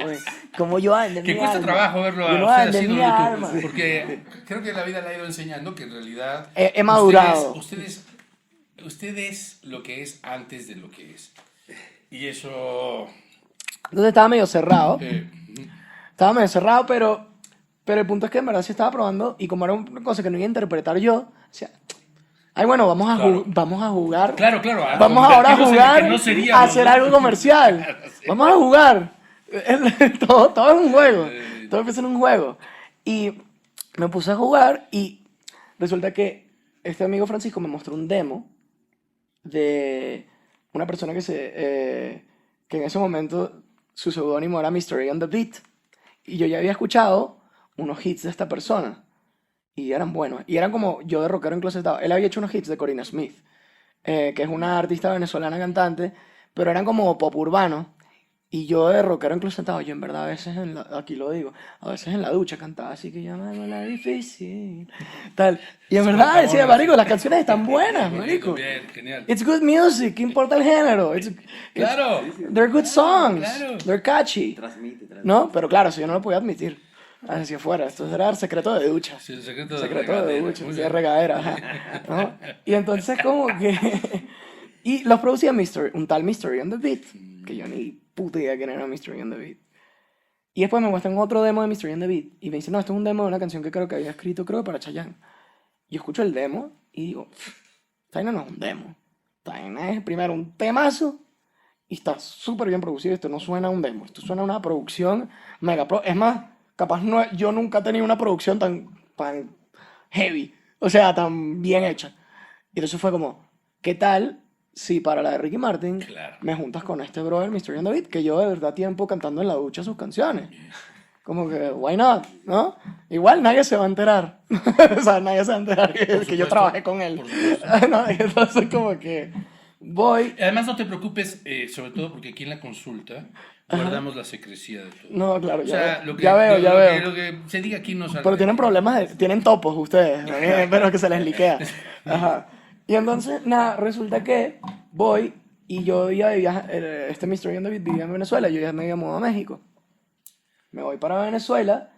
Como yo ando en Que mi cuesta alma. trabajo verlo Yo no a usted ando en así, mi don Luto, alma. porque creo que la vida le ha ido enseñando que en realidad He madurado. Usted es lo que es antes de lo que es. Y eso... Entonces estaba medio cerrado. eh, Estaba medio cerrado, pero el punto es que en verdad sí estaba probando y como era una cosa que no iba a interpretar yo, decía, ay, bueno, vamos a, Claro. vamos a jugar. Claro, a Vamos ahora a convertirnos en lo jugar que no seríamos, a hacer ¿no? algo comercial. Claro, sí. Vamos a jugar. Todo es un juego. Todo empieza en un juego. Y me puse a jugar y resulta que este amigo Francisco me mostró un demo de una persona que en ese momento su seudónimo era Mystery on the Beat. Y yo ya había escuchado unos hits de esta persona. Y eran buenos. Y eran como yo de rockero enclosetado. Él había hecho unos hits de Corina Smith, que es una artista venezolana cantante, pero eran como pop urbano. Y yo de rockero enclosetado, yo en verdad a veces, aquí lo digo, a veces en la ducha cantaba así que yo me hago la difícil, tal. Y en verdad decía, marico, las canciones están buenas, marico. Bien, genial. It's good music, ¿qué importa el género? Claro. They're good songs, Claro. they're catchy. Transmite. ¿No? Pero claro, eso yo no lo podía admitir. Hacia afuera, esto era secreto de ducha. Sí, el secreto de Secreto de regadera. ducha, Muy sí, bien. de regadera. Ajá, ¿no? Y entonces como que... Y los producía un tal Mystery on the Beat, que yo ni puta idea quién era Mystery on the Beat. Y después me muestran otro demo de Mystery on the Beat. Y me dicen, no, esto es un demo de una canción que creo que había escrito, creo que para Chayanne. Y escucho el demo y digo, esta vaina no es un demo. Esta vaina es primero un temazo y está súper bien producido. Esto no suena a un demo, esto suena a una producción mega pro. Es más, capaz no, yo nunca he tenido una producción tan heavy, o sea, tan bien hecha. Y entonces fue como, ¿qué tal si para la de Ricky Martin Claro. me juntas con este brother, Mystery on the Beat, que yo de verdad tiempo cantando en la ducha sus canciones? Como que, why not, ¿no? Igual nadie se va a enterar. O sea, nadie se va a enterar que yo supuesto, trabajé con él. por supuesto. ¿No? Y entonces como que voy... Además, no te preocupes, sobre todo porque aquí en la consulta guardamos la secrecía de todo. No, claro, O sea, ya veo. Lo que se diga aquí no sale. Pero tienen problemas, tienen topos ustedes, ¿no? Pero que se les liquea. Ajá. Y entonces, nada, resulta que voy y yo iba de viaje, este Mystery on the Beat vivía en Venezuela, yo ya me había mudado a México. Me voy para Venezuela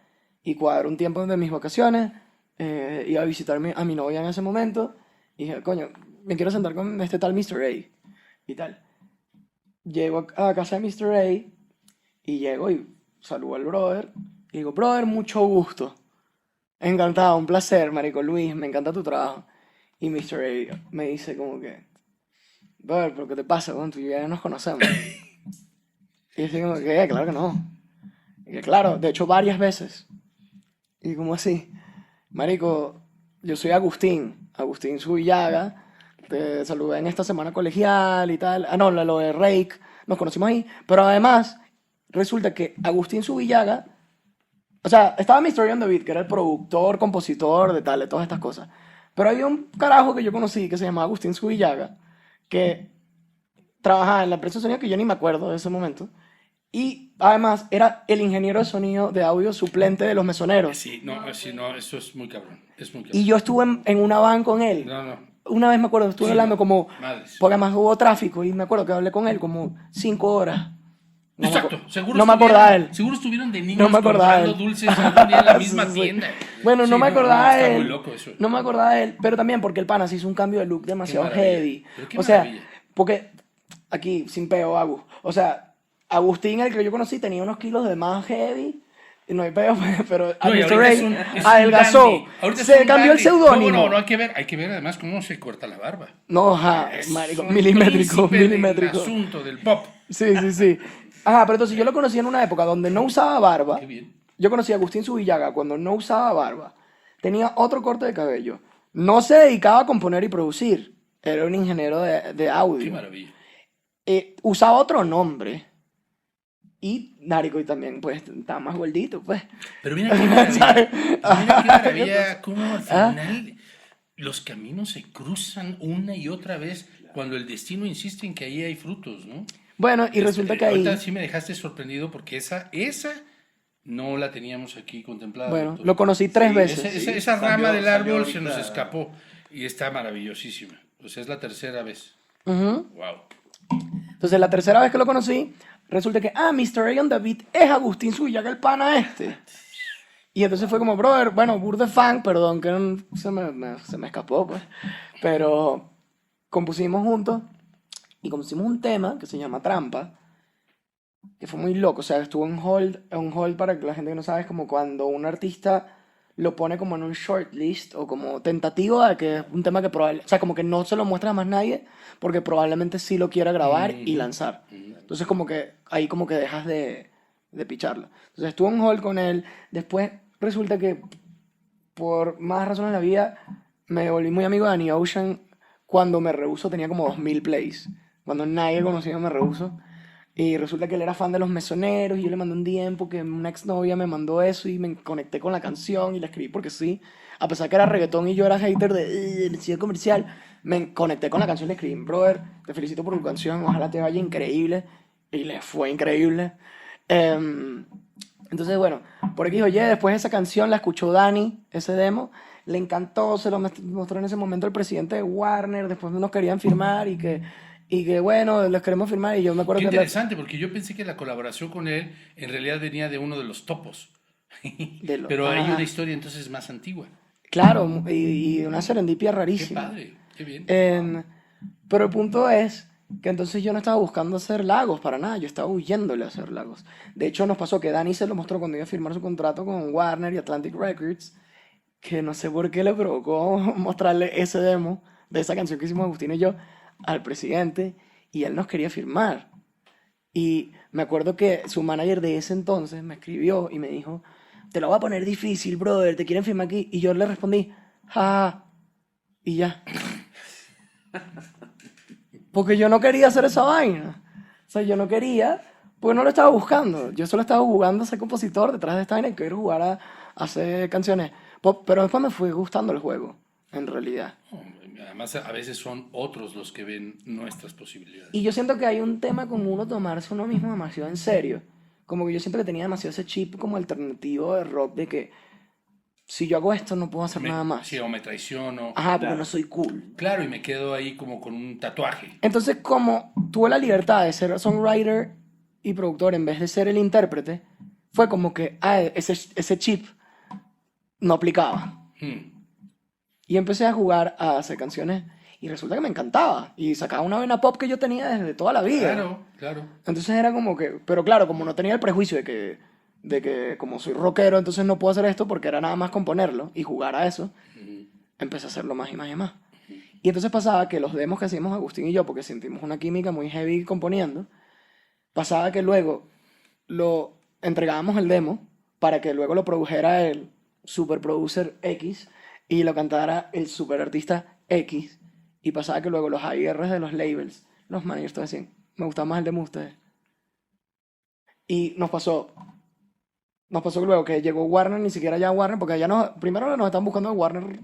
y cuadro un tiempo de mis vacaciones, iba a visitar a mi novia en ese momento y dije, coño, me quiero sentar con este tal Mr. A y tal. Llego a casa de Mr. A y llego y saludo al brother y digo, brother, mucho gusto. Encantado, un placer, marico Luis, me encanta tu trabajo. Y Mr. A me dice como que, brother, ¿pero qué te pasa? Bueno, tú y yo ya nos conocemos. Y yo estoy como que, claro que no. Y que claro, de hecho varias veces. Y como así, marico, yo soy Agustín Subillaga, te saludé en esta semana colegial y tal. Ah, no, lo de Rake, nos conocimos ahí. Pero además, resulta que Agustín Subillaga, o sea, estaba Mystery on the Beat, que era el productor, compositor de tal, de todas estas cosas. Pero había un carajo que yo conocí que se llamaba Agustín Subillaga, que trabajaba en la empresa de sonido que yo ni me acuerdo de ese momento. Y además era el ingeniero de sonido de audio suplente de los mesoneros. Sí, no, eso es muy cabrón. Es muy Y cabrón. yo estuve en una van con él. No. Una vez me acuerdo, estuve Sí, hablando como... madres. Porque además hubo tráfico y me acuerdo que hablé con él como 5 horas. No me Exacto, acu- seguro no me acordaba de él. Seguro estuvieron de niños No me acordaba de comprando él. dulces algún día en la misma Sí, sí. tienda. Bueno, Sí, no me acordaba de está él. muy loco eso. No me acordaba de él, pero también porque el pana se hizo un cambio de look demasiado maravilla, heavy. pero qué O sea, maravilla. porque aquí, sin peo, Agus. O sea, Agustín, el que yo conocí, tenía unos kilos de más heavy. Y no hay peo, pero No, y Mr. ahorita Ray es un adelgazó. dandy. Ahorita es Se un cambió el dandy. seudónimo. No, hay que ver además cómo se corta la barba. No, Es marico, un milimétrico, príncipe del milimétrico. asunto del pop. Sí. Ajá, pero entonces yo lo conocí en una época donde no usaba barba. Qué bien. Yo conocí a Agustín Subillaga cuando no usaba barba. Tenía otro corte de cabello. No se dedicaba a componer y producir. Era un ingeniero de Qué audio. maravilla. Usaba otro nombre. Y Narico y también, pues, estaba más gordito, pues. Pero mira qué maravilla. Mira qué maravilla cómo al final los caminos se cruzan una y otra vez cuando el destino insiste en que ahí hay frutos, ¿no? Bueno, y resulta que ahí... Ahorita sí me dejaste sorprendido porque esa no la teníamos aquí contemplada. Bueno, doctor. lo conocí 3 Sí, veces. Esa salió- rama del salió árbol se nos ahorita. escapó y está maravillosísima. O sea, es la tercera vez. Ujú. Wow. Entonces, la tercera vez que lo conocí, resulta que, Mr. Ray on the Beat es Agustín Subillaga, el pana este. Y entonces fue como, brother, bueno, burde fan, perdón, que se me escapó, pues. Pero compusimos juntos y compusimos un tema que se llama Trampa, que fue muy loco, o sea, estuvo en hold para que la gente que no sabe, es como cuando un artista lo pone como en un shortlist o como tentativo de que es un tema que probablemente, o sea, como que no se lo muestra a más nadie porque probablemente sí lo quiera grabar y lanzar. Entonces como que ahí como que dejas de picharlo. Entonces estuvo en hold con él, después resulta que por más razones de la vida me volví muy amigo de Danny Ocean cuando Me Rehuso tenía como 2000 plays, cuando nadie conocía Me Rehuso. Y resulta que él era fan de Los Mesoneros y yo le mandé un DM porque una exnovia me mandó eso y me conecté con la canción y la escribí porque sí. A pesar que era reggaetón y yo era hater de necesidad comercial, me conecté con la canción y le escribí, brother, te felicito por tu canción, ojalá te vaya increíble. Y le fue increíble. Entonces, bueno, por aquí, oye, después de esa canción la escuchó Dani, ese demo, le encantó, se lo mostró en ese momento el presidente de Warner, después nos querían firmar y que bueno, les queremos firmar y yo me acuerdo Qué que... interesante, porque yo pensé que la colaboración con él en realidad venía de uno de los topos. Pero hay una historia entonces más antigua. Claro, y una serendipia Qué rarísima. padre, qué bien. Pero el punto es que entonces yo no estaba buscando hacer lagos para nada, yo estaba huyéndole a hacer lagos. De hecho, nos pasó que Dani se lo mostró cuando iba a firmar su contrato con Warner y Atlantic Records, que no sé por qué le provocó mostrarle ese demo de esa canción que hicimos Agustín y yo al presidente, y él nos quería firmar. Y me acuerdo que su manager de ese entonces me escribió y me dijo, te lo voy a poner difícil, brother, te quieren firmar aquí. Y yo le respondí, ja, y ya. Porque yo no quería hacer esa vaina. O sea, yo no quería, porque no lo estaba buscando. Yo solo estaba jugando a ser compositor detrás de esta vaina y quiero jugar a hacer canciones pop. Pero después me fue gustando el juego, en realidad. Además, a veces son otros los que ven nuestras posibilidades. Y yo siento que hay un tema como uno tomarse uno mismo demasiado en serio. Como que yo siento que tenía demasiado ese chip como alternativo de rock de que si yo hago esto no puedo hacer nada más. Sí, o me traiciono. Ajá, porque Claro. no soy cool. Claro, y me quedo ahí como con un tatuaje. Entonces, como tuve la libertad de ser songwriter y productor en vez de ser el intérprete, fue como que ese chip no aplicaba. Y empecé a jugar a hacer canciones y resulta que me encantaba. Y sacaba una vena pop que yo tenía desde toda la vida. Claro, claro. Entonces era como que, pero claro, como no tenía el prejuicio de que como soy rockero, entonces no puedo hacer esto porque era nada más componerlo y jugar a eso, empecé a hacerlo más y más y más. Y entonces pasaba que los demos que hacíamos Agustín y yo, porque sentimos una química muy heavy componiendo, pasaba que luego lo entregábamos el demo para que luego lo produjera el super producer X y lo cantara el super artista X. Y pasaba que luego los AIRs de los labels, los managers, todos decían, me gustaba más el demo de ustedes. Y nos pasó que luego que llegó Warner, ni siquiera ya Warner, porque allá primero nos estaban buscando de Warner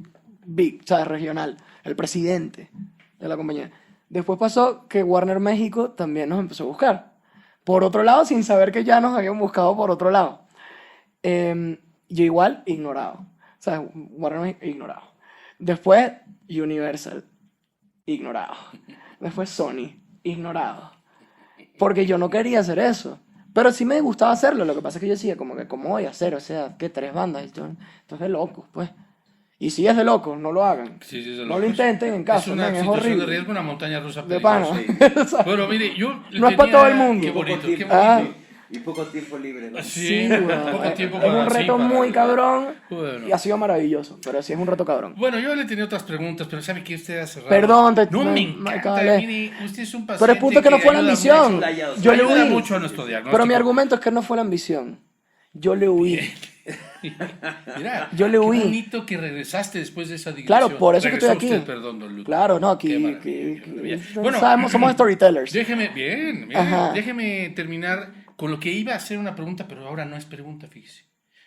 Big, o sea, regional, el presidente de la compañía. Después pasó que Warner México también nos empezó a buscar. Por otro lado, sin saber que ya nos habían buscado por otro lado. Yo igual, ignorado. O sea, Warner México, ignorado. Después, Universal, ignorado. Después, Sony, ignorado. Porque yo no quería hacer eso. Pero sí me gustaba hacerlo. Lo que pasa es que yo decía, como que, ¿cómo voy a hacer? O sea, ¿qué? 3 bandas. Esto es de locos, pues. Y si es de locos, no lo hagan. Sí, sí, no lo intenten en casa, es una es situación horrible. de riesgo, una montaña rusa De pana. peligrosa. O sea, Bueno, mire, yo no es para todo el mundo. Qué bonito, qué bonito. Ah. Y poco tiempo libre, ¿no? Sí, weón. poco tiempo Es para un reto para- muy cabrón Bueno. y ha sido maravilloso, pero sí es un reto cabrón. Bueno, yo le tenía otras preguntas, pero ¿sabe qué? Usted ha cerrado. Perdón, No me me encanta. acabé. Mire, usted es un paciente Pero el punto es que no fue la ayuda ambición. mucho. Yo le Ayuda huí. mucho a nuestro diagnóstico. Pero mi argumento es que no fue la ambición. Yo le huí. Mira, Yo le huí. Qué bonito que regresaste después de esa digresión. Claro, por eso que estoy Regresó aquí. usted, perdón, don Luto. Claro, no, Qué aquí, maravilla, qué maravilla. Bueno, sabemos, somos storytellers. Déjeme, bien, Ajá. déjeme terminar con lo que iba a ser una pregunta, pero ahora no es pregunta, fíjese.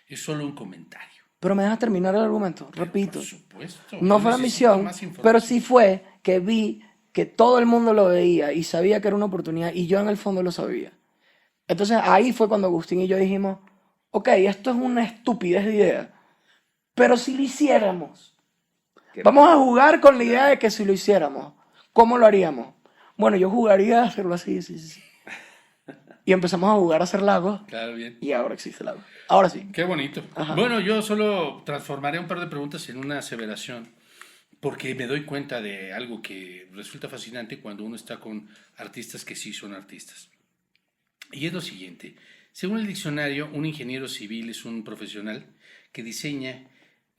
Es solo un comentario. Pero me dejas terminar el argumento, repito. Por supuesto. No yo fue la necesito ambición, más información. pero sí fue que vi que todo el mundo lo veía y sabía que era una oportunidad y yo en el fondo lo sabía. Entonces ahí fue cuando Agustín y yo dijimos, ok, esto es una estupidez de idea, pero si lo hiciéramos, vamos a jugar con la idea de que si lo hiciéramos, ¿cómo lo haríamos? Bueno, yo jugaría a hacerlo así, sí. Y empezamos a jugar a hacer lagos Claro, bien. y ahora existe el lago. Ahora sí. Qué bonito. Ajá. Bueno, yo solo transformaré un par de preguntas en una aseveración, porque me doy cuenta de algo que resulta fascinante cuando uno está con artistas que sí son artistas. Y es lo siguiente. Según el diccionario, un ingeniero civil es un profesional que diseña,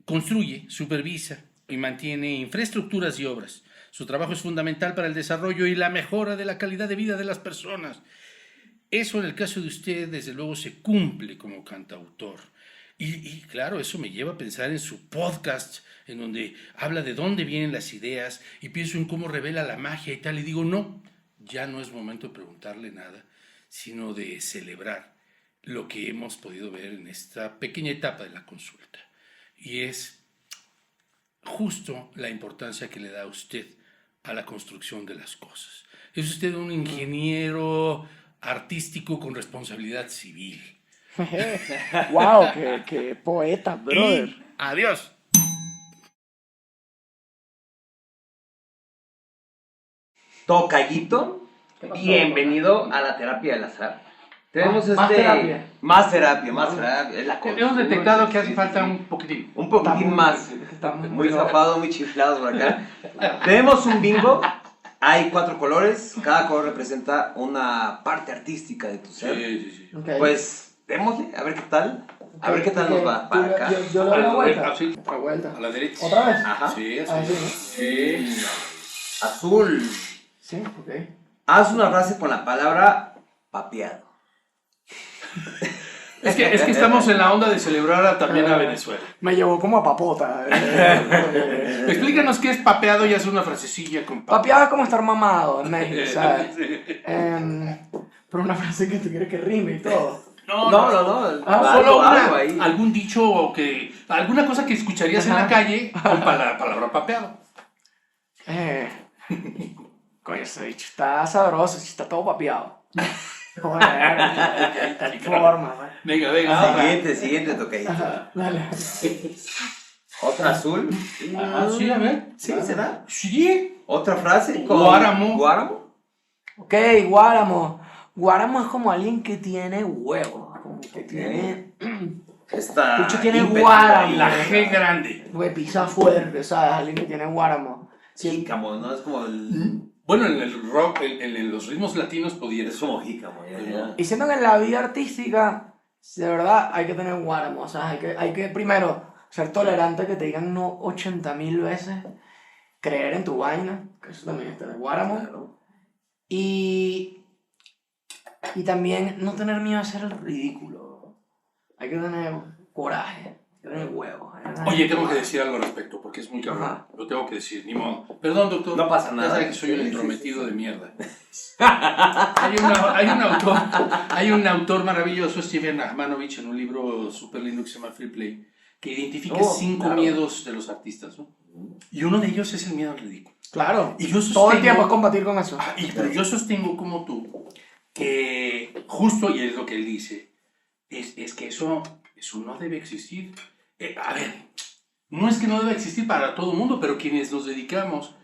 construye, supervisa y mantiene infraestructuras y obras. Su trabajo es fundamental para el desarrollo y la mejora de la calidad de vida de las personas. Eso en el caso de usted, desde luego, se cumple como cantautor. Y claro, eso me lleva a pensar en su podcast, en donde habla de dónde vienen las ideas y pienso en cómo revela la magia y tal. Y digo, no, ya no es momento de preguntarle nada, sino de celebrar lo que hemos podido ver en esta pequeña etapa de la consulta. Y es justo la importancia que le da a usted a la construcción de las cosas. Es usted un ingeniero artístico con responsabilidad civil. Wow, qué poeta, brother. Y adiós. Tocayito, bienvenido a la terapia del azar. Tenemos Más terapia. Más terapia. Es la Hemos detectado que hace falta un poquitín. Un poquitín más. Estamos Muy zafado, muy chiflados por acá. Tenemos un bingo. Hay 4 colores. Cada color representa una parte artística de tu ser. Sí. Ok. Pues démosle, a ver qué tal. A ver qué tal nos va. Para acá. Yo le doy la vuelta. Sí. Otra vuelta. A la derecha. ¿Otra vez? Ajá. Sí, Ah, así. sí, Sí. Azul. Sí, ok. Haz una frase con la palabra papeado. Es que estamos en la onda de celebrar también a Venezuela. Me llevó como a papota. Explícanos qué es papeado y haz una frasecilla con Papeado es como estar mamado en México, ¿sabes? Pero una frase que tú quieres que rime y todo. No. Solo Algo ahí. algún dicho o que alguna cosa que escucharías en Ajá. la calle con la palabra papeado. Coño, ese dicho está sabroso, está todo papeado. Joder, forma, man. Venga. Siguiente tocayito. Dale. Otra azul. Sí, a ver. Sí, ¿será? Sí. Otra frase con Guáramo. Guáramo. Ok, Guáramo. Guáramo es como alguien que tiene huevos. Como que tiene. Esta Pucho tiene ímpetu. Guáramo. La G grande. Güey, pisa fuerte, ¿sabes? Alguien que tiene Guáramo. Jícamo, ¿no? Es como el... Bueno, en el rock, en los ritmos latinos pudiera Es ser. como jícamo, ya. Y siento que en la vida artística, de verdad, hay que tener Guáramo. O sea, hay que primero ser tolerante, que te digan no 80.000 veces, creer en tu vaina, que eso también es tener Guáramo. Claro. Y también no tener miedo a hacer el ridículo. Hay que tener coraje, hay que tener huevos. Oye, tengo que decir algo al respecto, porque es muy cabrón. Ajá. Lo tengo que decir, ni modo. Perdón, doctor. No pasa nada. Ya sabe que soy un entrometido de mierda. Hay un autor maravilloso, Steven Nachmanovich, en un libro súper lindo que se llama Free Play, que identifica 5 claro. miedos de los artistas, ¿no? Y uno de ellos es el miedo al ridículo. Claro. Y yo Todo el sostengo- tiempo es combatir con eso. Pero yo sostengo como tú que justo, y es lo que él dice, es que eso no debe existir. A ver, no es que no deba existir para todo el mundo, pero quienes nos dedicamos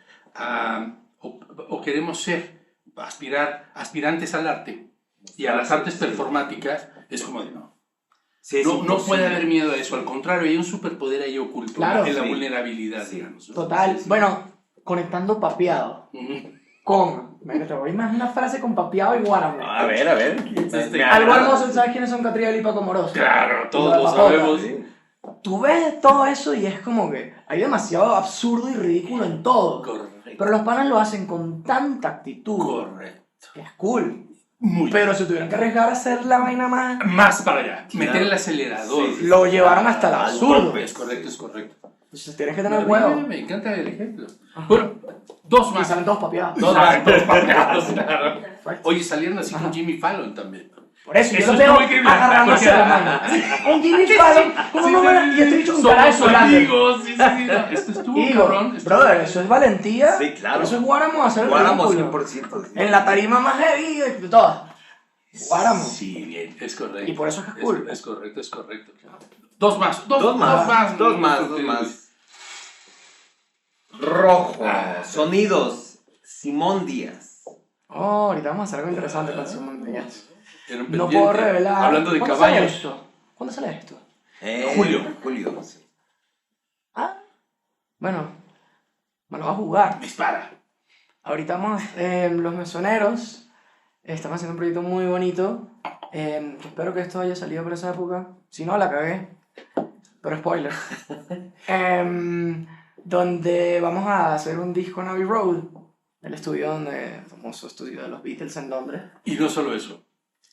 o queremos ser, aspirantes al arte y a las artes performáticas, es como de no. Sí, No puede haber miedo a eso, al contrario, hay un superpoder ahí oculto, Claro. en la Sí. vulnerabilidad, digamos. Total. Sí, sí. Bueno, conectando papeado Ujú. con... Venga, te voy más una frase con papeado y guáramo. A ver. Algo hermoso, ¿sabes quiénes son Catriel y Paco Moroso? Claro, Lo todos de lo Papota. sabemos. Tú ves todo eso y es como que hay demasiado absurdo y ridículo en todo. Correcto. Pero los panas lo hacen con tanta actitud. Correcto. Que es cool. Muy Pero si tuvieran que arriesgar a hacer la vaina más para allá, Claro. meter el acelerador. Sí, lo llevaron hasta el absurdo. Es correcto, es correcto. Entonces tienes que tener Me- huevo. Me encanta el ejemplo. Bueno, dos Y más. salen todos papeados. Dos más, dos papeados, claro. Perfecto. Oye, salieron así con Jimmy Fallon también. Por eso, Eso yo los estuvo veo increíble. agarrándose la mano. Un Jimmy Fallon, ¿cómo no van a...? Y estoy dicho con cara de Somos Solander. amigos, sí, sí, no, esto estuvo Y cabrón. estuvo- brother, eso es valentía. Sí, claro. Eso es Guáramo hacer el Guáramo ridículo. 100%. sí. En la tarima más heavy de todas. Guáramo. Sí, bien, es correcto. Y por eso es que es cool. Es correcto, es correcto. Dos más. Dos más. Rojo. Sonidos. Simón Díaz. Oh, ahorita vamos a hacer algo interesante con Simón Díaz. Era un No pendiente. puedo revelar. Hablando de ¿Cuándo sale caballos. esto? ¿Cuándo sale esto? Julio. Sí. Ah, bueno, me lo va a jugar. Dispara. Ahorita vamos, los mesoneros, estamos haciendo un proyecto muy bonito. Espero que esto haya salido por esa época. Si no, la cagué. Pero spoiler. Donde vamos a hacer un disco en Abbey Road, el estudio el famoso estudio de los Beatles en Londres. Y no solo eso,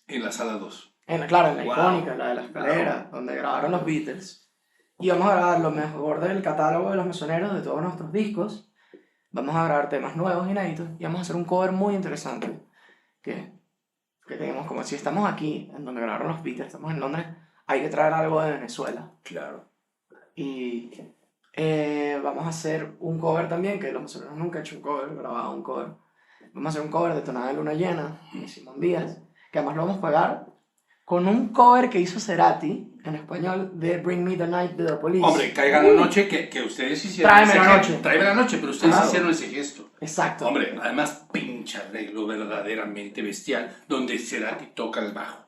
en la sala 2. Claro, en la Wow. icónica, la de la escalera, donde grabaron los Beatles. Y vamos a grabar lo mejor del catálogo de los mesoneros, de todos nuestros discos. Vamos a grabar temas nuevos, inéditos, y vamos a hacer un cover muy interesante. Que tenemos, como si estamos aquí, en donde grabaron los Beatles, estamos en Londres, hay que traer algo de Venezuela. Claro. Y vamos a hacer un cover también, que los mesoneros nunca han hecho un cover, grabado un cover. Vamos a hacer un cover de Tonada de Luna Llena, de Simón Díaz, que además lo vamos a pagar con un cover que hizo Cerati, en español, de Bring Me the Night de The Police. Hombre, caiga la noche que ustedes hicieron. Tráeme ese la gesto. noche. Tráeme la noche, pero ustedes Claro. hicieron ese gesto. Exacto. Hombre, además, pinche arreglo verdaderamente bestial, donde Cerati toca el bajo.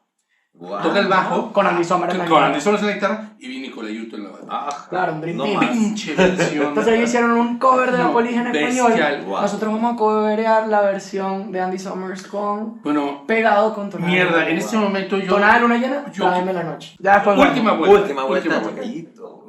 Wow. Toca el bajo. Con Andy Sommer en la Con guitarra. Andy Sommer en la guitarra y Vinny Colaiuto en la banda. Ajá. Claro, un Dream No Team. más. Pinche versión. Entonces ellos hicieron un cover de The No, Police en español. bestial. Wow. Nosotros vamos a coverear la versión de Andy Summers con Bueno, pegado con Tonada. mierda, en este momento yo. Tonada de Luna Llena, yo- tráeme la noche. Ya después vamos. Última vuelta. Última vuelta, vuelta. chiquito.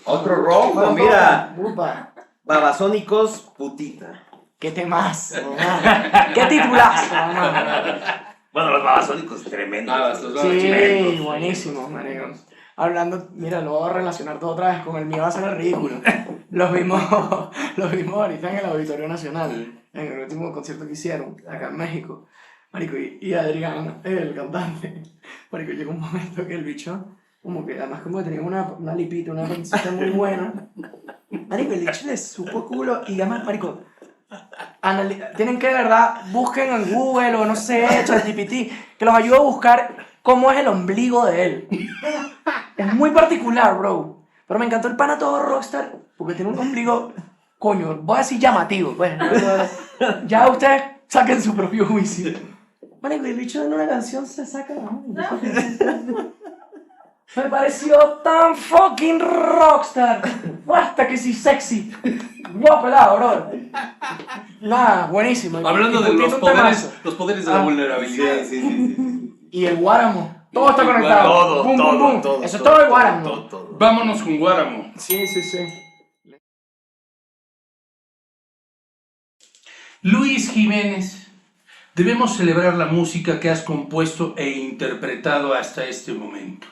Otro rojo, Bueno, mira. upa, Babasónicos, putita. qué temazo. mamá. Qué titulazo. mamá. Bueno, los babasónicos tremendos. Los Sí, tremendos. buenísimo, marico. Hablando, mira, lo voy a relacionar todo otra vez con el mío, va a ser el ridículo. Los vimos ahorita en el Auditorio Nacional, en el último concierto que hicieron, acá en México. Marico, y Adrián, el cantante, marico, llegó un momento que el bicho, como que además como que tenía una lipita, una pancita muy buena. Marico, el bicho le supo culo y además, marico, tienen que de verdad, busquen en Google o no sé, ChatGPT, que los ayude a buscar cómo es el ombligo de él. Es muy particular, bro. Pero me encantó el pana todo rockstar, porque tiene un ombligo, coño, voy a decir llamativo, pues. Ya ustedes saquen su propio juicio. Marico, el bicho en una canción se saca, ¿no? Me pareció tan fucking rockstar. Hasta que sí sexy. Guapo pelado, bro. Nada, buenísimo. Hablando Y de puntito los un temazo. poderes de la Ah. vulnerabilidad. Sí. Y el Guáramo. Todo está El conectado. Todo, Bum, todo, bum, bum. todo. Eso es todo el Guáramo. Todo. Vámonos con Guáramo. Sí, sí, sí. Luis Jiménez, debemos celebrar la música que has compuesto e interpretado hasta este momento.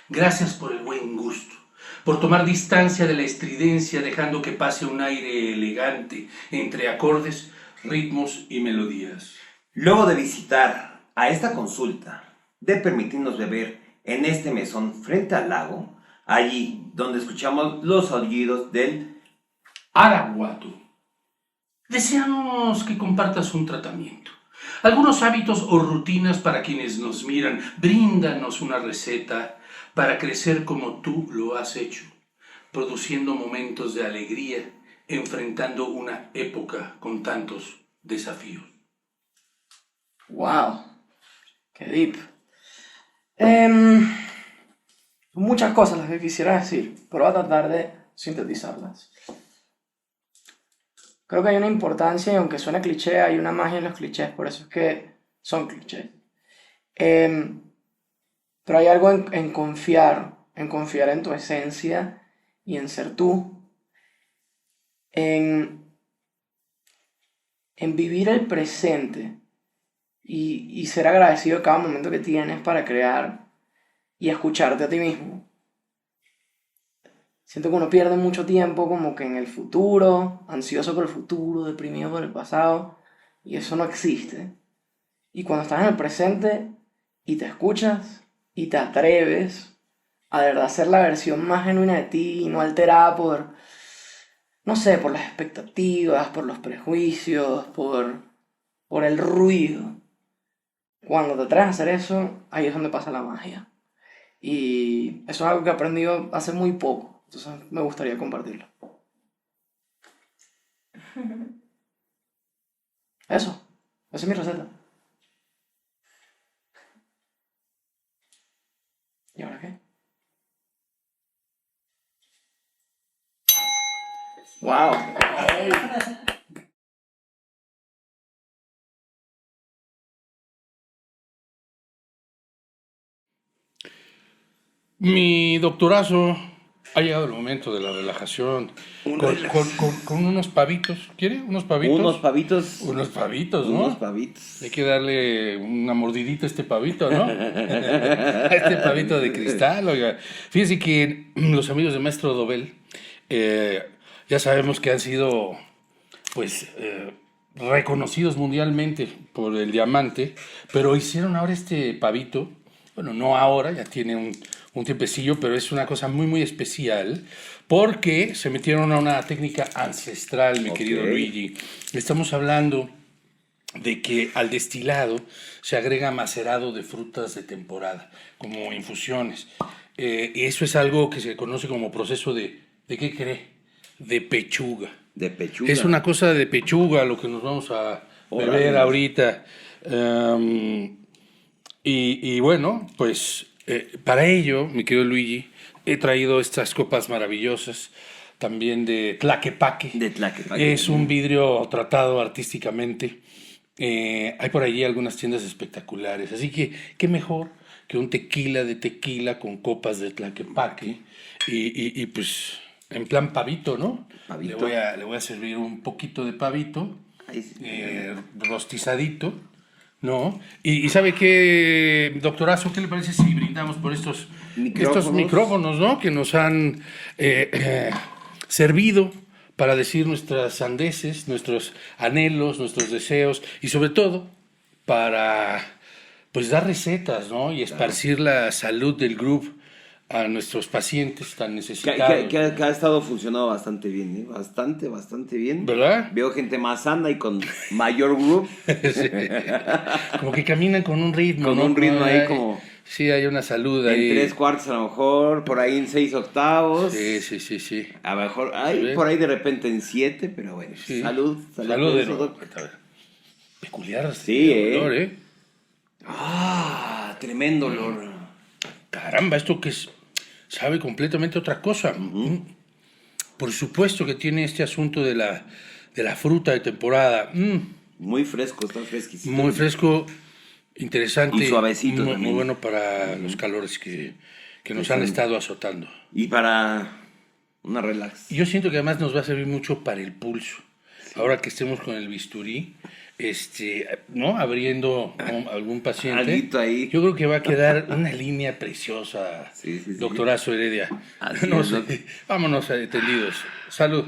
Gracias por el buen gusto, por tomar distancia de la estridencia dejando que pase un aire elegante entre acordes, ritmos y melodías. Luego de visitar a esta consulta, de permitirnos beber en este mesón frente al lago, allí donde escuchamos los aullidos del Araguato. deseamos que compartas un tratamiento. Algunos hábitos o rutinas para quienes nos miran. Bríndanos una receta para crecer como tú lo has hecho, produciendo momentos de alegría, enfrentando una época con tantos desafíos. Wow, qué deep. Son muchas cosas las que quisiera decir, pero voy a tratar de sintetizarlas. Creo que hay una importancia, y aunque suene cliché, hay una magia en los clichés, por eso es que son clichés. Pero hay algo en confiar en tu esencia y en ser tú, en vivir el presente y ser agradecido de cada momento que tienes para crear y escucharte a ti mismo. Siento que uno pierde mucho tiempo como que en el futuro, ansioso por el futuro, deprimido por el pasado, y eso no existe. Y cuando estás en el presente y te escuchas y te atreves a de verdad ser la versión más genuina de ti y no alterada por, no sé, por las expectativas, por los prejuicios, por el ruido. Cuando te atreves a hacer eso, ahí es donde pasa la magia. Y eso es algo que he aprendido hace muy poco. Entonces me gustaría compartirlo. Eso. Esa es mi receta. ¿Y ahora qué? ¡Wow! Mi doctorazo, ha llegado el momento de la relajación. Con unos pavitos. ¿Quiere? ¿Unos pavitos? Unos pavitos. Unos pavitos, ¿no? Unos pavitos. Hay que darle una mordidita a este pavito, ¿no? A este pavito de cristal, oiga. Fíjense que los amigos de Maestro Dobel, ya sabemos que han sido, pues, reconocidos mundialmente por el diamante, pero hicieron ahora este pavito. Bueno, no ahora, ya tiene un tiempecillo, pero es una cosa muy, muy especial porque se metieron a una técnica ancestral, mi querido Luigi. Estamos hablando de que al destilado se agrega macerado de frutas de temporada, como infusiones. Y eso es algo que se conoce como proceso ¿de qué cree? De pechuga. De pechuga. Es una cosa de pechuga lo que nos vamos a beber ahorita. Y bueno, pues para ello, mi querido Luigi, he traído estas copas maravillosas, también de Tlaquepaque. De Tlaquepaque. Es un vidrio tratado artísticamente. Hay por allí algunas tiendas espectaculares, así que qué mejor que un tequila de tequila con copas de Tlaquepaque y pues en plan pavito, ¿no? Pavito. Le voy a servir un poquito de pavito, rostizadito, ¿no? Y ¿sabe qué, doctorazo? ¿Qué le parece si brindamos por estos micrófonos, ¿no? Que nos han servido para decir nuestras sandeces, nuestros anhelos, nuestros deseos y sobre todo para pues dar recetas, ¿no? Y esparcir la salud del grupo a nuestros pacientes tan necesitados. Que ha estado funcionando bastante bien, ¿eh? Bastante bien. ¿Verdad? Veo gente más sana y con mayor groove. Sí. Como que caminan con un ritmo, Con ¿no? un ritmo ahí como... Sí, hay una salud en ahí. 3/4 a lo mejor, por ahí en 6/8. Sí. A lo mejor, por ahí de repente en 7, pero bueno. Sí. Salud de eso, nuevo. doc. A ver. Peculiar. Sí, olor, ¿eh? Tremendo olor. Caramba, esto que es, sabe completamente otra cosa. Por supuesto que tiene este asunto de la fruta de temporada. Muy fresco, está fresquísimo. Muy fresco, interesante. Y suavecito muy, también. muy bueno para los calores que nos han estado azotando. Y para una relax. Y yo siento que además nos va a servir mucho para el pulso. Ahora que estemos con el bisturí, ¿no? Abriendo algún paciente. Alguito ahí. Yo creo que va a quedar una línea preciosa, Sí. doctorazo Heredia. Así No es, sé. doc. Vámonos atendidos. Salud.